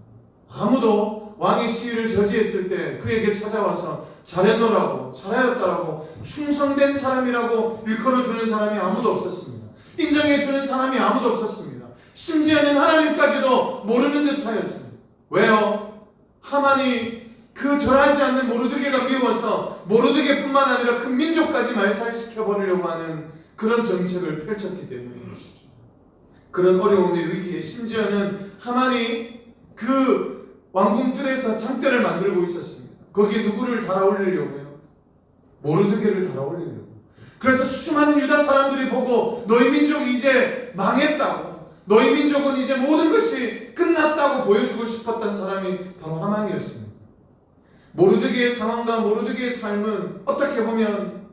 아무도 왕이 시위를 저지했을 때 그에게 찾아와서 잘했노라고, 잘하였다라고, 충성된 사람이라고 일컬어주는 사람이 아무도 없었습니다. 인정해주는 사람이 아무도 없었습니다. 심지어는 하나님까지도 모르는 듯 하였습니다. 왜요? 하만이 그 절하지 않는 모르드게가 미워서 모르드게뿐만 아니라 그 민족까지 말살시켜버리려고 하는 그런 정책을 펼쳤기 때문인 것이죠. 그런 어려움의 위기에 심지어는 하만이 그 왕궁 뜰에서 장대를 만들고 있었습니다. 거기에 누구를 달아올리려고요? 모르드게를 달아올리려고. 그래서 수많은 유다 사람들이 보고 너희 민족이 이제 망했다고, 너희 민족은 이제 모든 것이 끝났다고 보여주고 싶었던 사람이 바로 하만이었습니다. 모르드게의 상황과 모르드게의 삶은 어떻게 보면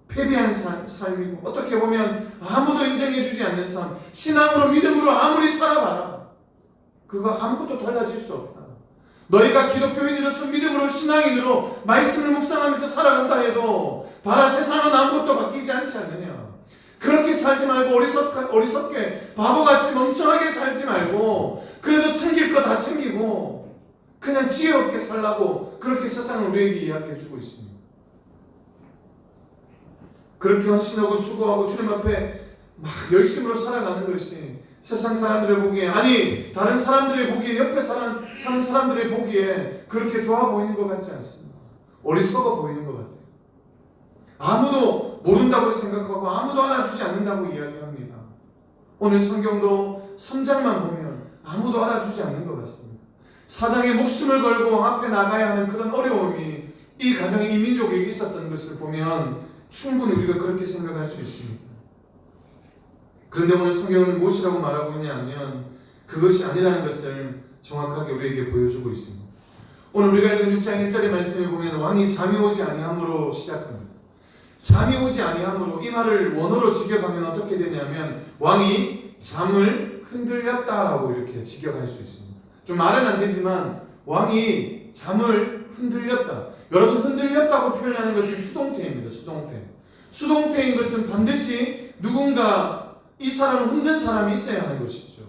패배한 삶이고, 어떻게 보면 아무도 인정해주지 않는 삶, 신앙으로 믿음으로 아무리 살아봐라 그거 아무것도 달라질 수 없다. 너희가 기독교인으로서 믿음으로 신앙인으로 말씀을 묵상하면서 살아간다 해도 봐라, 세상은 아무것도 바뀌지 않지 않느냐. 그렇게 살지 말고 어리석게 바보같이 멍청하게 살지 말고 그래도 챙길 거 다 챙기고 그냥 지혜롭게 살라고 그렇게 세상은 우리에게 이야기해주고 있습니다. 그렇게 헌신하고 수고하고 주님 앞에 막 열심으로 살아가는 것이 세상 사람들의 보기에, 아니 다른 사람들의 보기에, 옆에 사는 사람들의 보기에 그렇게 좋아 보이는 것 같지 않습니다. 어리석어 보이는 것 같아요. 아무도 모른다고 생각하고 아무도 알아주지 않는다고 이야기합니다. 오늘 성경도 3장만 보면 아무도 알아주지 않는 것 같습니다. 사장의 목숨을 걸고 앞에 나가야 하는 그런 어려움이 이 가정에, 이 민족에게 있었던 것을 보면 충분히 우리가 그렇게 생각할 수 있습니다. 그런데 오늘 성경은 무엇이라고 말하고 있냐면 그것이 아니라는 것을 정확하게 우리에게 보여주고 있습니다. 오늘 우리가 읽은 6장 1절의 말씀을 보면 왕이 잠이 오지 아니함으로 시작합니다. 잠이 오지 아니함으로, 이 말을 원어로 직역하면 어떻게 되냐면 왕이 잠을 흔들렸다라고 이렇게 직역할 수 있습니다. 좀 말은 안 되지만 왕이 잠을 흔들렸다. 여러분, 흔들렸다고 표현하는 것이 수동태입니다. 수동태인 것은 반드시 누군가 이 사람을 흔든 사람이 있어야 하는 것이죠.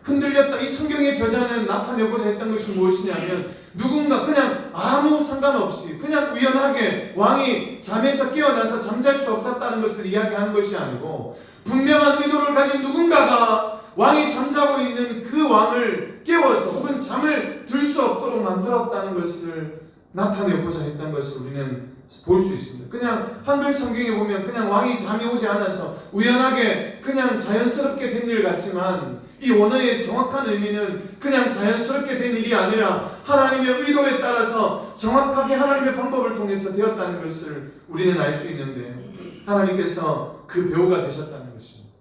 흔들렸다. 이 성경의 저자는 나타내고자 했던 것이 무엇이냐면 누군가 그냥 아무 상관없이 그냥 우연하게 왕이 잠에서 깨어나서 잠잘 수 없었다는 것을 이야기하는 것이 아니고 분명한 의도를 가진 누군가가 왕이 잠자고 있는 그 왕을 깨워서 혹은 잠을 들 수 없도록 만들었다는 것을 나타내고자 했던 것을 우리는 볼 수 있습니다. 그냥 한글 성경에 보면 그냥 왕이 잠이 오지 않아서 우연하게 그냥 자연스럽게 된 일 같지만 이 원어의 정확한 의미는 그냥 자연스럽게 된 일이 아니라 하나님의 의도에 따라서 정확하게 하나님의 방법을 통해서 되었다는 것을 우리는 알 수 있는데 하나님께서 그 배우가 되셨다는 것입니다.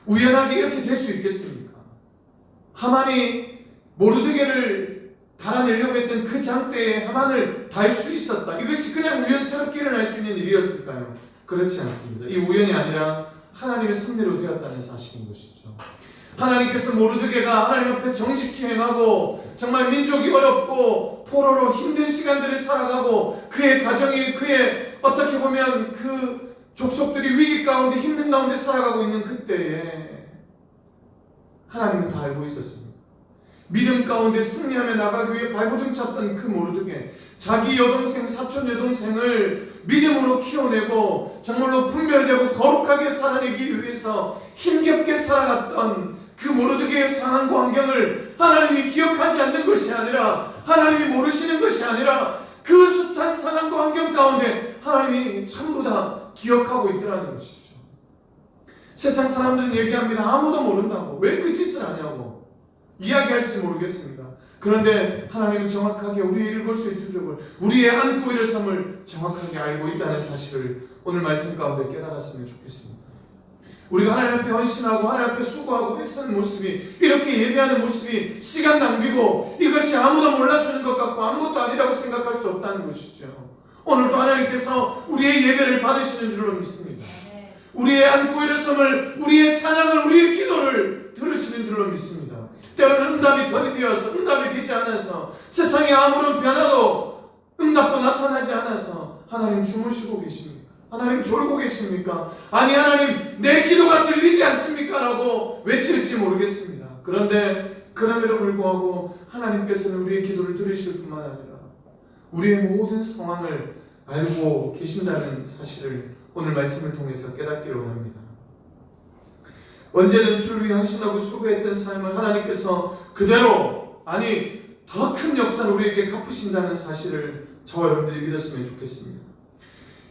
우연하게 이렇게 될 수 있겠습니까? 하만이 모르드게를 달아내려고 했던 그 장대에 하만을 달 수 있었다. 이것이 그냥 우연스럽게 일어날 수 있는 일이었을까요? 그렇지 않습니다. 이 우연이 아니라 하나님의 섭리로 되었다는 사실인 것이죠. 하나님께서 모르드게가 하나님 앞에 정직히 행하고 정말 민족이 어렵고 포로로 힘든 시간들을 살아가고 그의 가정이, 그의 어떻게 보면 그 족속들이 위기 가운데 힘든 가운데 살아가고 있는 그때에 하나님은 다 알고 있었습니다. 믿음 가운데 승리하며 나가기 위해 발버둥쳤던 그 모르드게, 자기 여동생, 사촌 여동생을 믿음으로 키워내고 정말로 분별되고 거룩하게 살아내기 위해서 힘겹게 살아갔던 그 모르드게의 상황과 환경을 하나님이 기억하지 않는 것이 아니라, 하나님이 모르시는 것이 아니라 그 숱한 상황과 환경 가운데 하나님이 전부 다 기억하고 있더라는 것이죠. 세상 사람들은 얘기합니다. 아무도 모른다고. 왜 그 짓을 하냐고 이야기할지 모르겠습니다. 그런데 하나님은 정확하게 우리의 일골수의 투족을, 우리의 안고 일어섬을 정확하게 알고 있다는 사실을 오늘 말씀 가운데 깨달았으면 좋겠습니다. 우리가 하나님 앞에 헌신하고 하나님 앞에 수고하고 애쓰는 모습이, 이렇게 예배하는 모습이 시간 낭비고 이것이 아무도 몰라주는 것 같고 아무것도 아니라고 생각할 수 없다는 것이죠. 오늘도 하나님께서 우리의 예배를 받으시는 줄로 믿습니다. 우리의 안고 일어섬을, 우리의 찬양을, 우리의 기도를 들으시는 줄로 믿습니다. 때로는 응답이 더디되어서, 응답이 되지 않아서, 세상에 아무런 변화도 응답도 나타나지 않아서 하나님 주무시고 계십니까? 하나님 졸고 계십니까? 아니 하나님 내 기도가 들리지 않습니까? 라고 외칠지 모르겠습니다. 그런데 그럼에도 불구하고 하나님께서는 우리의 기도를 들으실 뿐만 아니라 우리의 모든 상황을 알고 계신다는 사실을 오늘 말씀을 통해서 깨닫기를 원합니다. 언제든 주를 위해 헌신하고 수고했던 삶을 하나님께서 그대로 아니 더 큰 역사를 우리에게 갚으신다는 사실을 저와 여러분들이 믿었으면 좋겠습니다.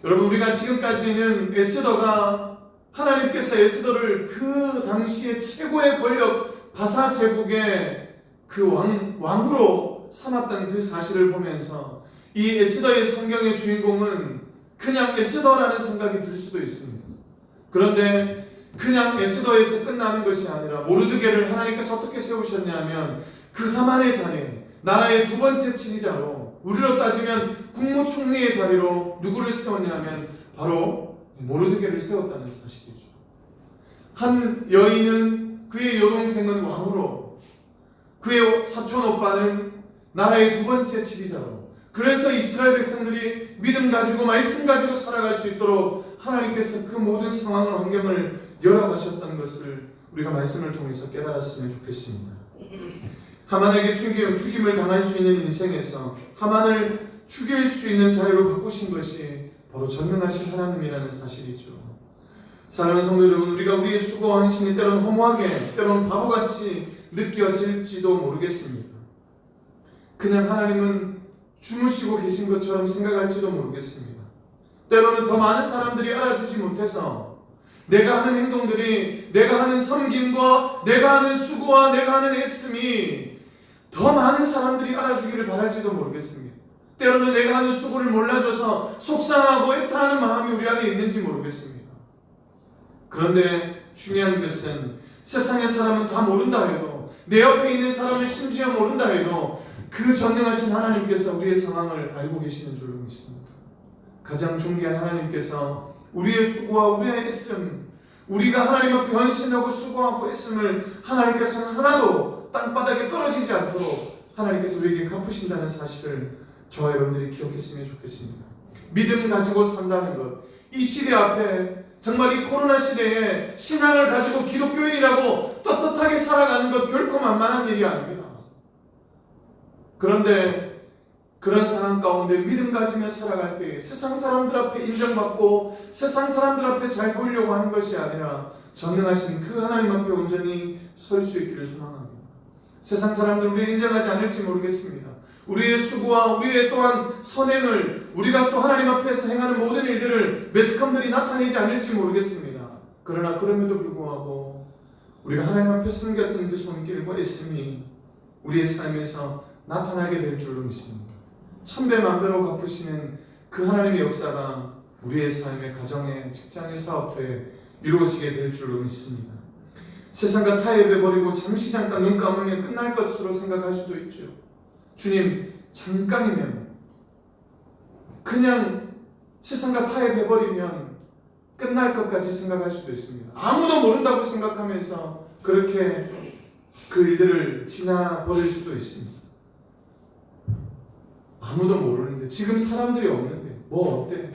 여러분, 우리가 지금까지는 에스더가 하나님께서 에스더를 그 당시에 최고의 권력 바사 제국의 그 왕으로 삼았던 그 사실을 보면서 이 에스더의 성경의 주인공은 그냥 에스더라는 생각이 들 수도 있습니다. 그런데 그냥 에스더에서 끝나는 것이 아니라 모르드게를 하나님께서 어떻게 세우셨냐면 그 하만의 자리에 나라의 두 번째 지휘자로, 우리로 따지면 국무총리의 자리로 누구를 세웠냐면 바로 모르드게를 세웠다는 사실이죠. 한 여인은 그의 여동생은 왕으로, 그의 사촌 오빠는 나라의 두 번째 지휘자로, 그래서 이스라엘 백성들이 믿음 가지고 말씀 가지고 살아갈 수 있도록 하나님께서 그 모든 상황을, 환경을 열어가셨다는 것을 우리가 말씀을 통해서 깨달았으면 좋겠습니다. 하만에게 죽임을 당할 수 있는 인생에서 하만을 죽일 수 있는 자리로 바꾸신 것이 바로 전능하신 하나님이라는 사실이죠. 사랑하는 성도 여러분, 우리가 우리의 수고와 헌신이 때로는 허무하게, 때로는 바보같이 느껴질지도 모르겠습니다. 그냥 하나님은 주무시고 계신 것처럼 생각할지도 모르겠습니다. 때로는 더 많은 사람들이 알아주지 못해서 내가 하는 행동들이, 내가 하는 섬김과 내가 하는 수고와 내가 하는 애씀이 더 많은 사람들이 알아주기를 바랄지도 모르겠습니다. 때로는 내가 하는 수고를 몰라줘서 속상하고 애타하는 마음이 우리 안에 있는지 모르겠습니다. 그런데 중요한 것은 세상의 사람은 다 모른다 해도, 내 옆에 있는 사람은 심지어 모른다 해도 그 전능하신 하나님께서 우리의 상황을 알고 계시는 줄로 믿습니다. 가장 존귀한 하나님께서 우리의 수고와 우리의 애씀, 우리가 하나님 앞에 헌신하고 수고하고 애씀을 하나님께서는 하나도 땅바닥에 떨어지지 않도록 하나님께서 우리에게 갚으신다는 사실을 저와 여러분들이 기억했으면 좋겠습니다. 믿음 가지고 산다는 것, 이 시대 앞에 정말 이 코로나 시대에 신앙을 가지고 기독교인이라고 떳떳하게 살아가는 것 결코 만만한 일이 아닙니다. 그런데 그런 상황 가운데 믿음 가지며 살아갈 때 세상 사람들 앞에 인정받고 세상 사람들 앞에 잘 보이려고 하는 것이 아니라 전능하신 그 하나님 앞에 온전히 설 수 있기를 소망합니다. 세상 사람들 우리를 인정하지 않을지 모르겠습니다. 우리의 수고와 우리의 또한 선행을, 우리가 또 하나님 앞에서 행하는 모든 일들을 매스컴들이 나타내지 않을지 모르겠습니다. 그러나 그럼에도 불구하고 우리가 하나님 앞에 섬겼던 그 손길과 애씀이 우리의 삶에서 나타나게 될 줄로 믿습니다. 천배만배로 갚으시는 그 하나님의 역사가 우리의 삶의 가정에, 직장의, 사업터에 이루어지게 될 줄로 믿습니다. 세상과 타협해버리고 잠깐 눈 감으면 끝날 것으로 생각할 수도 있죠. 주님, 잠깐이면, 그냥 세상과 타협해버리면 끝날 것까지 생각할 수도 있습니다. 아무도 모른다고 생각하면서 그렇게 그 일들을 지나버릴 수도 있습니다. 아무도 모르는데, 지금 사람들이 없는데 뭐 어때?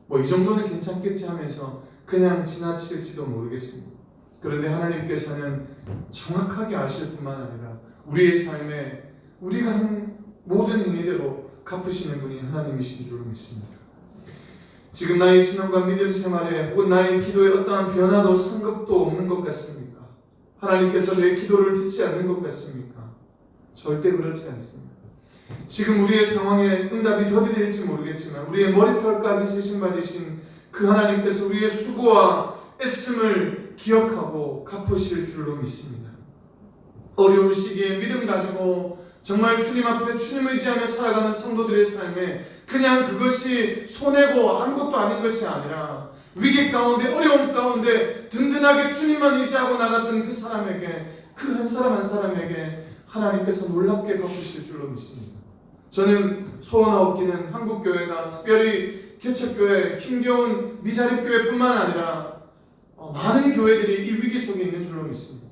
뭐 이 정도는 괜찮겠지 하면서 그냥 지나칠지도 모르겠습니다. 그런데 하나님께서는 정확하게 아실 뿐만 아니라 우리의 삶에 우리가 한 모든 행위대로 갚으시는 분이 하나님이신 줄 믿습니다. 지금 나의 신앙과 믿음 생활에 혹은 나의 기도에 어떠한 변화도 상급도 없는 것 같습니까? 하나님께서 내 기도를 듣지 않는 것 같습니까? 절대 그렇지 않습니다. 지금 우리의 상황에 응답이 더디될지 모르겠지만 우리의 머리털까지 세심받으신 그 하나님께서 우리의 수고와 애씀을 기억하고 갚으실 줄로 믿습니다. 어려운 시기에 믿음 가지고 정말 주님 앞에 주님 의지하며 살아가는 성도들의 삶에 그냥 그것이 손해고 아무것도 아닌 것이 아니라 위기 가운데, 어려움 가운데 든든하게 주님만 의지하고 나갔던 그 사람에게, 그 한 사람 한 사람에게 하나님께서 놀랍게 갚으실 줄로 믿습니다. 저는 소원하옵기는 한국교회가, 특별히 개척교회, 힘겨운 미자립교회뿐만 아니라 많은 교회들이 이 위기 속에 있는 줄로 믿습니다.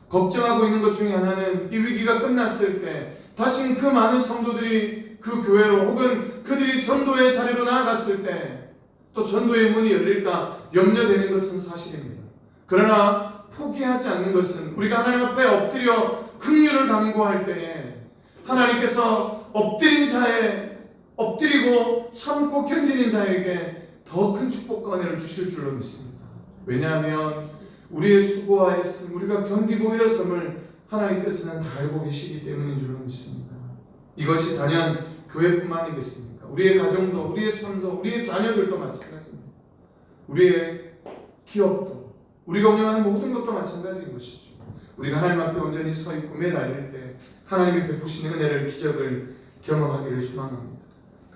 걱정하고 있는 것 중에 하나는 이 위기가 끝났을 때 다시 그 많은 성도들이 그 교회로 혹은 그들이 전도의 자리로 나아갔을 때 또 전도의 문이 열릴까 염려되는 것은 사실입니다. 그러나 포기하지 않는 것은, 우리가 하나님 앞에 엎드려 긍휼을 간구할 때에 하나님께서 엎드리고 참고 견디는 자에게 더 큰 축복과 은혜를 주실 줄로 믿습니다. 왜냐하면 우리의 수고와 애씀, 우리가 견디고 일어섬을 하나님께서는 다 알고 계시기 때문인 줄로 믿습니다. 이것이 단연 교회뿐만이겠습니까? 우리의 가정도, 우리의 삶도, 우리의 자녀들도 마찬가지입니다. 우리의 기업도, 우리가 운영하는 모든 것도 마찬가지인 것이죠. 우리가 하나님 앞에 온전히 서 있고 매달릴 때 하나님이 베푸시는 은혜를, 기적을 경험하기를 소망합니다.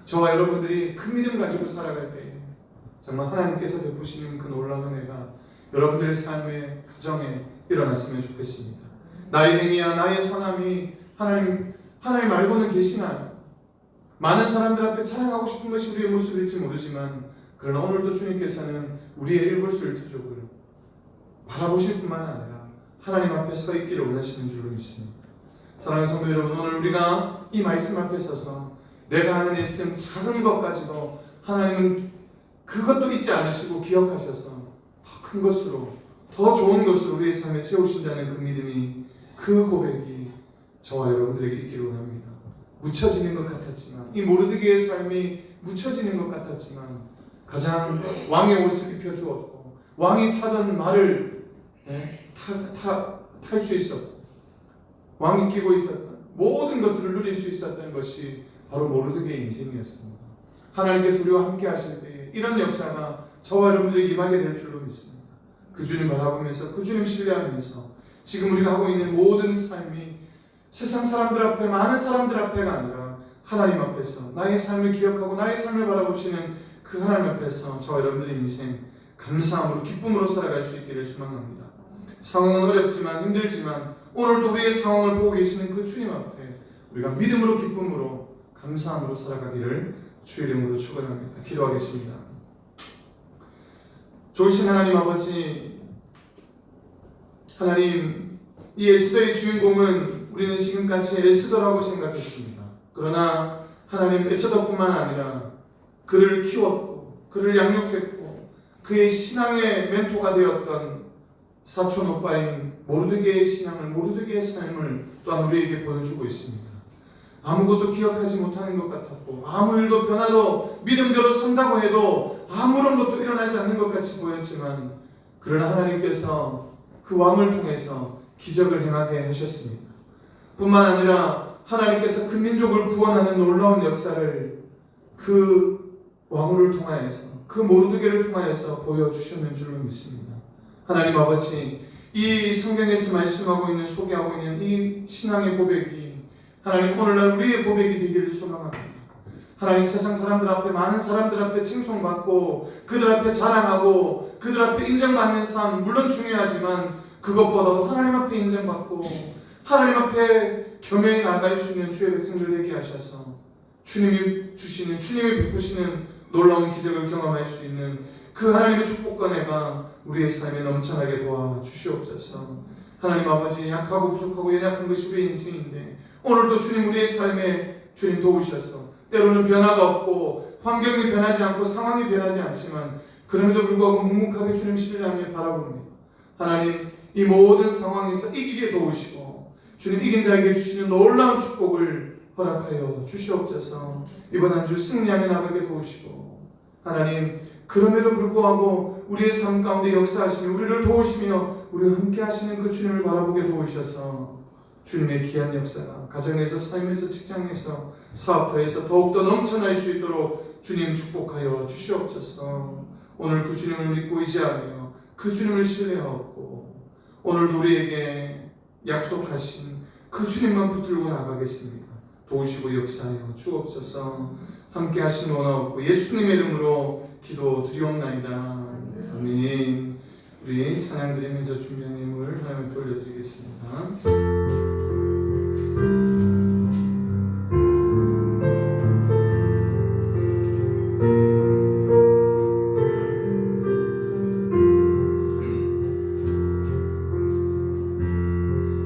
저와 여러분들이 큰 믿음 가지고 살아갈 때 정말 하나님께서 베푸시는 그 놀라운 은혜가 여러분들의 삶의 가정에 일어났으면 좋겠습니다. 나의 행위야, 나의 선함이 하나님 알고는 계시나요? 많은 사람들 앞에 자랑하고 싶은 것이 우리의 모습일지 모르지만, 그러나 오늘도 주님께서는 우리의 일거수일투족을 바라보실 뿐만 아니라 하나님 앞에 서 있기를 원하시는 줄로 믿습니다. 사랑하는 성도 여러분, 오늘 우리가 이 말씀 앞에 서서 내가 하는 애씀 작은 것까지도 하나님은 그것도 잊지 않으시고 기억하셔서 더 큰 것으로, 더 좋은 것으로 우리의 삶에 채우신다는 그 믿음이, 그 고백이 저와 여러분들에게 있기를 원합니다. 묻혀지는 것 같았지만, 이 모르드게의 삶이 묻혀지는 것 같았지만 가장 왕의 옷을 입혀주었고 왕이 타던 말을 탈 수 있었고 왕이 끼고 있었던 모든 것들을 누릴 수 있었던 것이 바로 모르드게의 인생이었습니다. 하나님께서 우리와 함께 하실 때 이런 역사가 저와 여러분들에게 임하게 될 줄로 믿습니다. 그 주님 바라보면서, 그 주님 신뢰하면서 지금 우리가 하고 있는 모든 삶이 세상 사람들 앞에, 많은 사람들 앞에가 아니라 하나님 앞에서 나의 삶을 기억하고 나의 삶을 바라보시는 그 하나님 앞에서 저와 여러분들의 인생 감사함으로, 기쁨으로 살아갈 수 있기를 소망합니다. 상황은 어렵지만, 힘들지만 오늘도 우리의 상황을 보고 계시는 그 주님 앞에 우리가 믿음으로, 기쁨으로, 감사함으로 살아가기를 주의 이름으로 축원합니다. 기도하겠습니다. 좋으신 하나님 아버지, 하나님, 이 에스더의 주인공은 우리는 지금까지 에스더라고 생각했습니다. 그러나 하나님, 에스더뿐만 아니라 그를 키웠고 그를 양육했고 그의 신앙의 멘토가 되었던 사촌 오빠인 모르드게의 신앙을, 모르드게의 삶을 또한 우리에게 보여주고 있습니다. 아무것도 기억하지 못하는 것 같았고 아무 일도 변화도 믿음대로 산다고 해도 아무런 것도 일어나지 않는 것 같이 보였지만, 그러나 하나님께서 그 왕을 통해서 기적을 행하게 하셨습니다. 뿐만 아니라 하나님께서 그 민족을 구원하는 놀라운 역사를 그 왕후를 통하여서, 그 모르드게를 통하여서 보여주셨는 줄로 믿습니다. 하나님 아버지, 이 성경에서 말씀하고 있는, 소개하고 있는 이 신앙의 고백이 하나님 오늘날 우리의 고백이 되기를 소망합니다. 하나님, 세상 사람들 앞에, 많은 사람들 앞에 칭송받고 그들 앞에 자랑하고 그들 앞에 인정받는 삶 물론 중요하지만, 그것보다도 하나님 앞에 인정받고 하나님 앞에 겸허히 나아갈 수 있는 주의 백성들 되게 하셔서 주님이 주시는, 주님이 베푸시는 놀라운 기적을 경험할 수 있는 그 하나님의 축복과 은혜가 우리의 삶에 넘쳐나게 도와주시옵소서. 하나님 아버지, 약하고 부족하고 연약한 것이 우리의 인생인데 오늘도 주님, 우리의 삶에 주님 도우셔서 때로는 변화가 없고 환경이 변하지 않고 상황이 변하지 않지만 그럼에도 불구하고 묵묵하게 주님 신뢰하며 바라봅니다. 하나님, 이 모든 상황에서 이기게 도우시고 주님, 이긴 자에게 주시는 놀라운 축복을 허락하여 주시옵소서. 이번 한 주 승리하며 나가게 도우시고, 하나님, 그럼에도 불구하고 우리의 삶 가운데 역사하시며 우리를 도우시며 우리와 함께 하시는 그 주님을 바라보게 도우셔서 주님의 귀한 역사가 가정에서, 삶에서, 직장에서, 사업터에서 더욱더 넘쳐날 수 있도록 주님 축복하여 주시옵소서. 오늘 그 주님을 믿고 의지하며 그 주님을 신뢰하옵고 오늘도 우리에게 약속하신 그 주님만 붙들고 나가겠습니다. 도우시고 역사하여 주옵소서. 함께 하신 원하옵고 예수님의 이름으로 기도 드리옵나이다. 아멘. 우리 찬양 드리면서 준비한 예물 하나님께 올려드리겠습니다.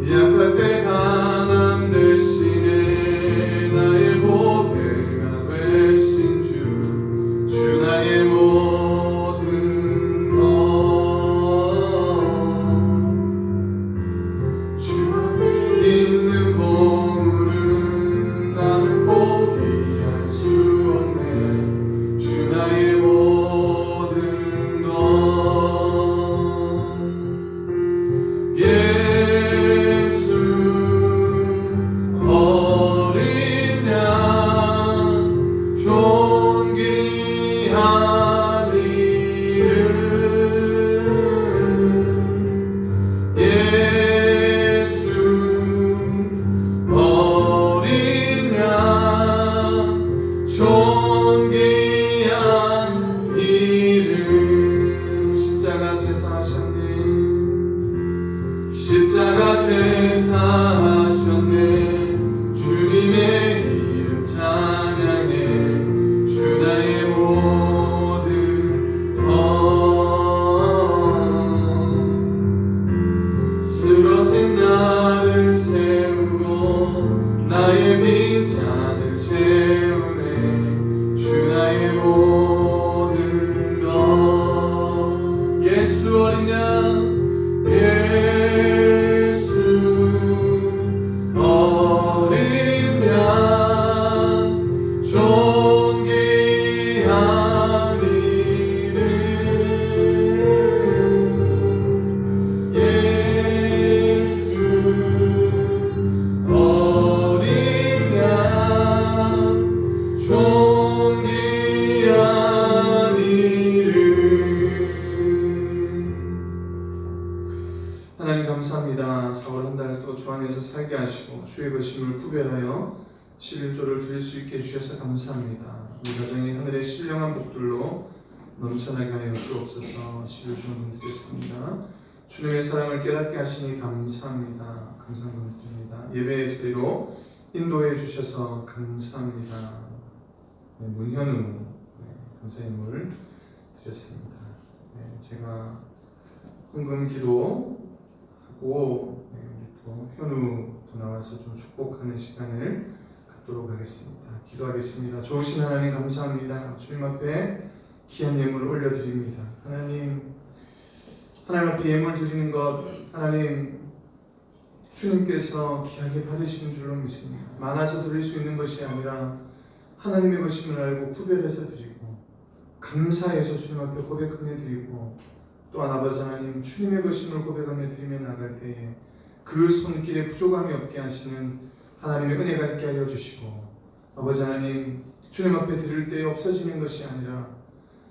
약할 때 강함 대신에 나의 보배가 되신 주 나의 모든 것, 주 제사하셨네. 주님의 이름 찬양해. 주 나의 모든 것. 쓰러진 나를 세우고 나의 빈잔을 채우네. 주 나의 모든 것. 예수 어린 양, 예수 어린 양, 존귀한 이름. 예수 어린 양, 존귀한 이름. 하나님 감사합니다. 4월 한 달을 또 주 안에서 살게 하시고 주의 것임을 구별하여 11조를 드릴 수 있게 해주셔서 감사합니다. 우리 가정이 하늘의 신령한 복들로 넘쳐나게 하여 주옵소서. 11조는 드렸습니다. 주님의 사랑을 깨닫게 하시니 감사합니다. 감사드립니다. 예배의 자리로 인도해 주셔서 감사합니다. 네, 문현우 감사의 물 드렸습니다. 네, 제가 헌금 기도하고 우리 또 현우도 나와서 좀 축복하는 시간을 갖도록 하겠습니다. 기도하겠습니다. 좋으신 하나님 감사합니다. 주님 앞에 귀한 예물 올려드립니다. 하나님 앞에 예물 드리는 것 하나님 주님께서 귀하게 받으시는 줄로 믿습니다. 많아서 드릴 수 있는 것이 아니라 하나님의 것임을 알고 구별해서 드리고 감사해서 주님 앞에 고백하며 드리고 또한 아버지 하나님 주님의 것임을 고백하며 드리며 나갈 때에 그 손길에 부족함이 없게 하시는 하나님의 은혜가 있게 하여 주시고 아버지 하나님 주님 앞에 드릴 때에 없어지는 것이 아니라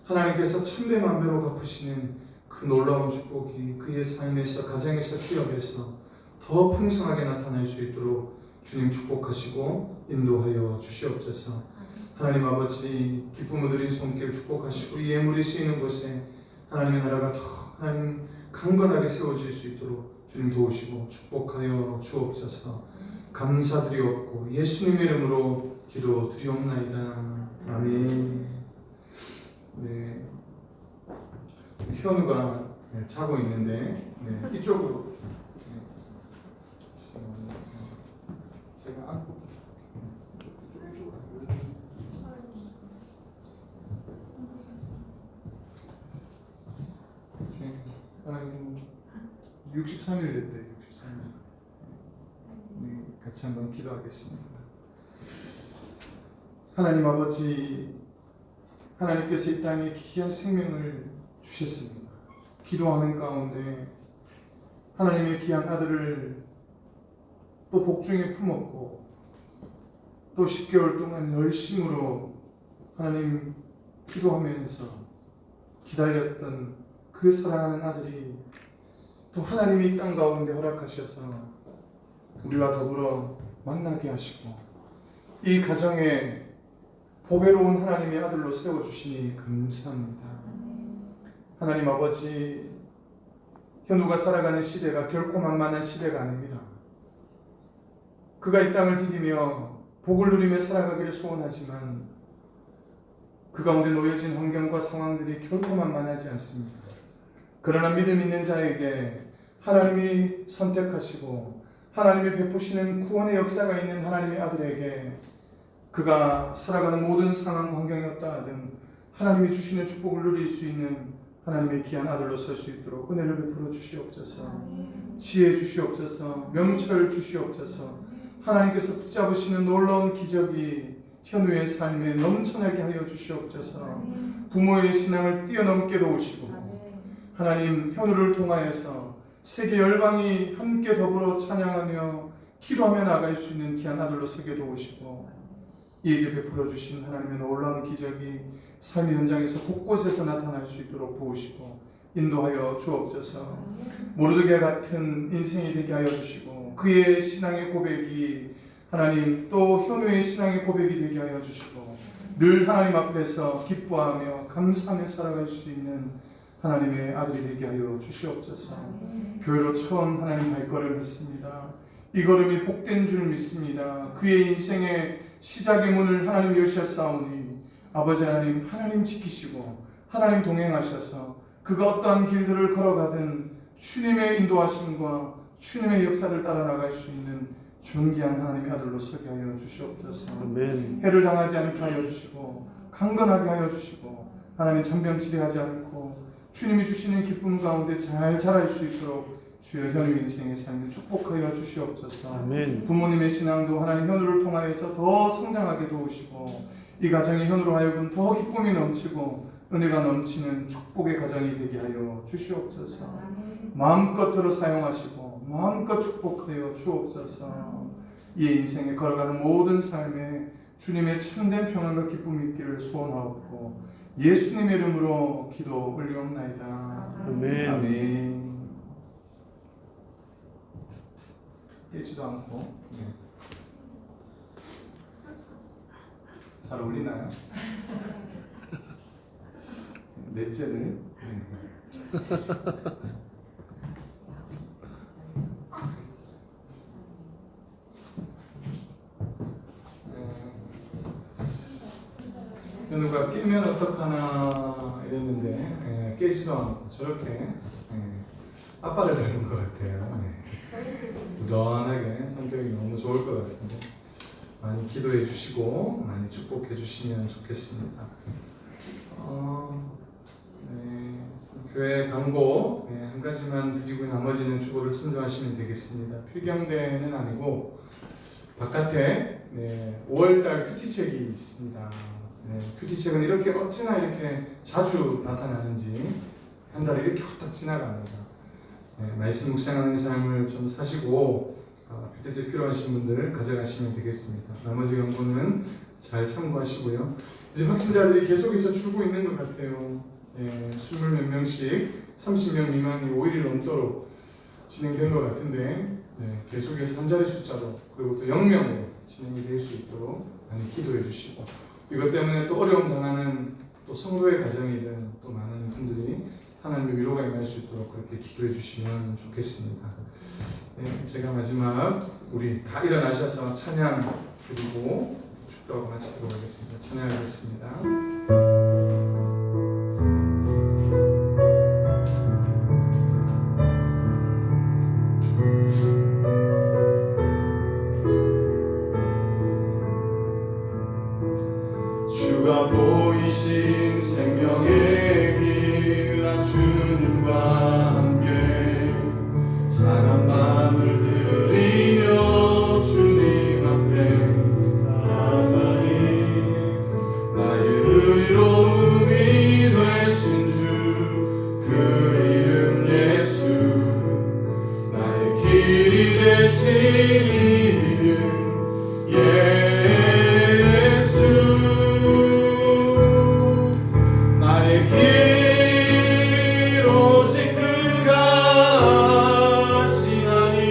하나님께서 천배만배로 갚으시는 그 놀라운 축복이 그의 삶에서 가정에서 기업에서 더 풍성하게 나타날 수 있도록 주님 축복하시고 인도하여 주시옵소서. 하나님 아버지 기쁨을 드린 손길 축복하시고 이 예물이 쓰이는 곳에 하나님의 나라가 더 하나님 강건하게 세워질 수 있도록 주님 도우시고 축복하여 주옵소서. 감사드리옵고 예수님의 이름으로 기도드리옵나이다. 아멘. 네, 현우가 자고 있는데 이쪽으로 제가 안고 이쪽으로 아이고 63일 됐대. 63일. 우리 같이 한번 기도하겠습니다. 하나님 아버지, 하나님께서 이 땅에 귀한 생명을 주셨습니다. 기도하는 가운데 하나님의 귀한 아들을 또 복중에 품었고 또 10개월 동안 열심으로 하나님 기도하면서 기다렸던 그 사랑하는 아들이 또 하나님이 이 땅 가운데 허락하셔서 우리와 더불어 만나게 하시고 이 가정에 보배로운 하나님의 아들로 세워주시니 감사합니다. 하나님 아버지, 현우가 살아가는 시대가 결코 만만한 시대가 아닙니다. 그가 이 땅을 디디며 복을 누리며 살아가기를 소원하지만 그 가운데 놓여진 환경과 상황들이 결코 만만하지 않습니다. 그러나 믿음 있는 자에게 하나님이 선택하시고 하나님이 베푸시는 구원의 역사가 있는 하나님의 아들에게 그가 살아가는 모든 상황 환경이었다 하든 하나님이 주시는 축복을 누릴 수 있는 하나님의 귀한 아들로 설 수 있도록 은혜를 베풀어 주시옵소서. 지혜 주시옵소서. 명철 주시옵소서. 하나님께서 붙잡으시는 놀라운 기적이 현우의 삶에 넘쳐나게 하여 주시옵소서. 부모의 신앙을 뛰어넘게 도우시고 하나님 현우를 통하여서 세계 열방이 함께 더불어 찬양하며 기도하며 나갈 수 있는 귀한 아들로 서게 도우시고 이에게 베풀어 주신 하나님의 놀라운 기적이 삶의 현장에서 곳곳에서 나타날 수 있도록 도우시고 인도하여 주옵소서. 모르드게 같은 인생이 되게 하여 주시고 그의 신앙의 고백이 하나님 또 현우의 신앙의 고백이 되게 하여 주시고 늘 하나님 앞에서 기뻐하며 감사하며 살아갈 수 있는 하나님의 아들이 되게 하여 주시옵소서. 교회로 처음 하나님 발걸음 했습니다. 이 걸음이 복된 줄 믿습니다. 그의 인생의 시작의 문을 하나님 여셨사오니 아버지 하나님, 하나님 지키시고 하나님 동행하셔서 그가 어떠한 길들을 걸어가든 주님의 인도하심과 주님의 역사를 따라 나갈 수 있는 존귀한 하나님의 아들로 서게 하여 주시옵소서. 아멘. 해를 당하지 않게 하여 주시고 강건하게 하여 주시고 하나님 천병치레하지 않고 주님이 주시는 기쁨 가운데 잘 자랄 수 있도록 주여 현우 인생의 삶을 축복하여 주시옵소서. 아멘. 부모님의 신앙도 하나님 현우를 통하여서 더 성장하게 도우시고 이 가정이 현우로 하여금 더 기쁨이 넘치고 은혜가 넘치는 축복의 가정이 되게 하여 주시옵소서. 마음껏 사용하시고 마음껏 축복하여 주옵소서. 이 인생에 걸어가는 모든 삶에 주님의 참된 평안과 기쁨이 있기를 소원하옵고 예수님의 이름으로 기도 올리옵나이다. 아멘. 아멘. 깨지도 않고 잘 어울리나요? 넷째를 현우가 깨면 어떡하나 이랬는데 깨지도 않고 저렇게 아빠를 닮은 것 같아요. 무던하게 성격이 너무 좋을 것 같은데 많이 기도해 주시고 많이 축복해 주시면 좋겠습니다. 교회 광고 한 가지만 드리고 나머지는 주보를 참조하시면 되겠습니다. 필경대는 아니고 바깥에 5월달 큐티책이 있습니다. 큐티책은 이렇게 어찌나 이렇게 자주 나타나는지 한 달에 이렇게 후딱 지나갑니다. 말씀 묵상하는 삶을 좀 사시고 큐티책 필요하신 분들 가져가시면 되겠습니다. 나머지 광고는 잘 참고하시고요. 이제 확진자들이 계속해서 줄고 있는 것 같아요. 20몇 명씩 30명 미만이 5일이 넘도록 진행된 것 같은데 계속해서 한 자리 숫자로 그리고 또 0명으로 진행이 될 수 있도록 많이 기도해 주시고 이것 때문에 또 어려움 당하는 또 성도의 가정이든 또 많은 분들이 하나님의 위로가 임할 수 있도록 그렇게 기도해 주시면 좋겠습니다. 제가 마지막 우리 다 일어나셔서 찬양 드리고 축도하고 마치도록 하겠습니다. 찬양하겠습니다. 주가 보이신 생명의 길, 나 주님과 함께 상한 마음을 들이며 주님 앞에 나가리. 나의 의로움이 되신 주, 그 이름 예수, 나의 길이 되신 이름 예수. 나의 길 오직 그가 하시나니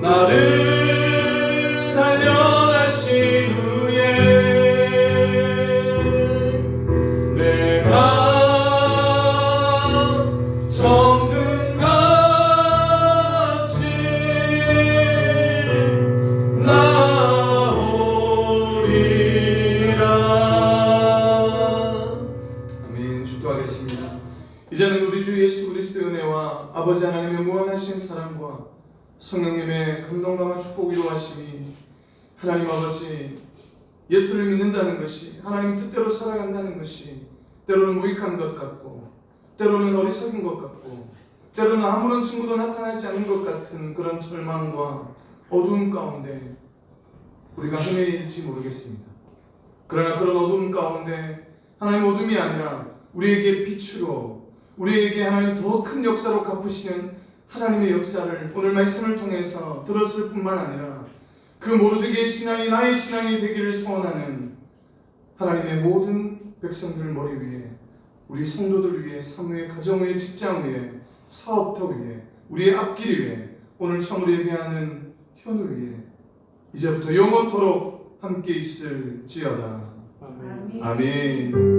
나를 단련하신 후에 내가 정금같이 이제는 우리 주 예수 그리스도의 은혜와 아버지 하나님의 무한하신 사랑과 성령님의 감동감과 축복 위로하심이 하나님 아버지 예수를 믿는다는 것이 하나님 뜻대로 살아간다는 것이 때로는 무익한 것 같고 때로는 어리석은 것 같고 때로는 아무런 증거도 나타나지 않는 것 같은 그런 절망과 어두움 가운데 우리가 헤매일지 모르겠습니다. 그러나 그런 어두움 가운데 하나님 어둠이 아니라 우리에게 빛으로 우리에게 하나님 더 큰 역사로 갚으시는 하나님의 역사를 오늘 말씀을 통해서 들었을 뿐만 아니라 그 모르드게의 신앙이 나의 신앙이 되기를 소원하는 하나님의 모든 백성들 머리 위에 우리 성도들 위에 사무의 가정 위에 직장 위에 사업터 위에 우리의 앞길 위에 오늘 처음으로 예배하는 현우 위에 이제부터 영원토록 함께 있을지어다. 아멘. 아멘.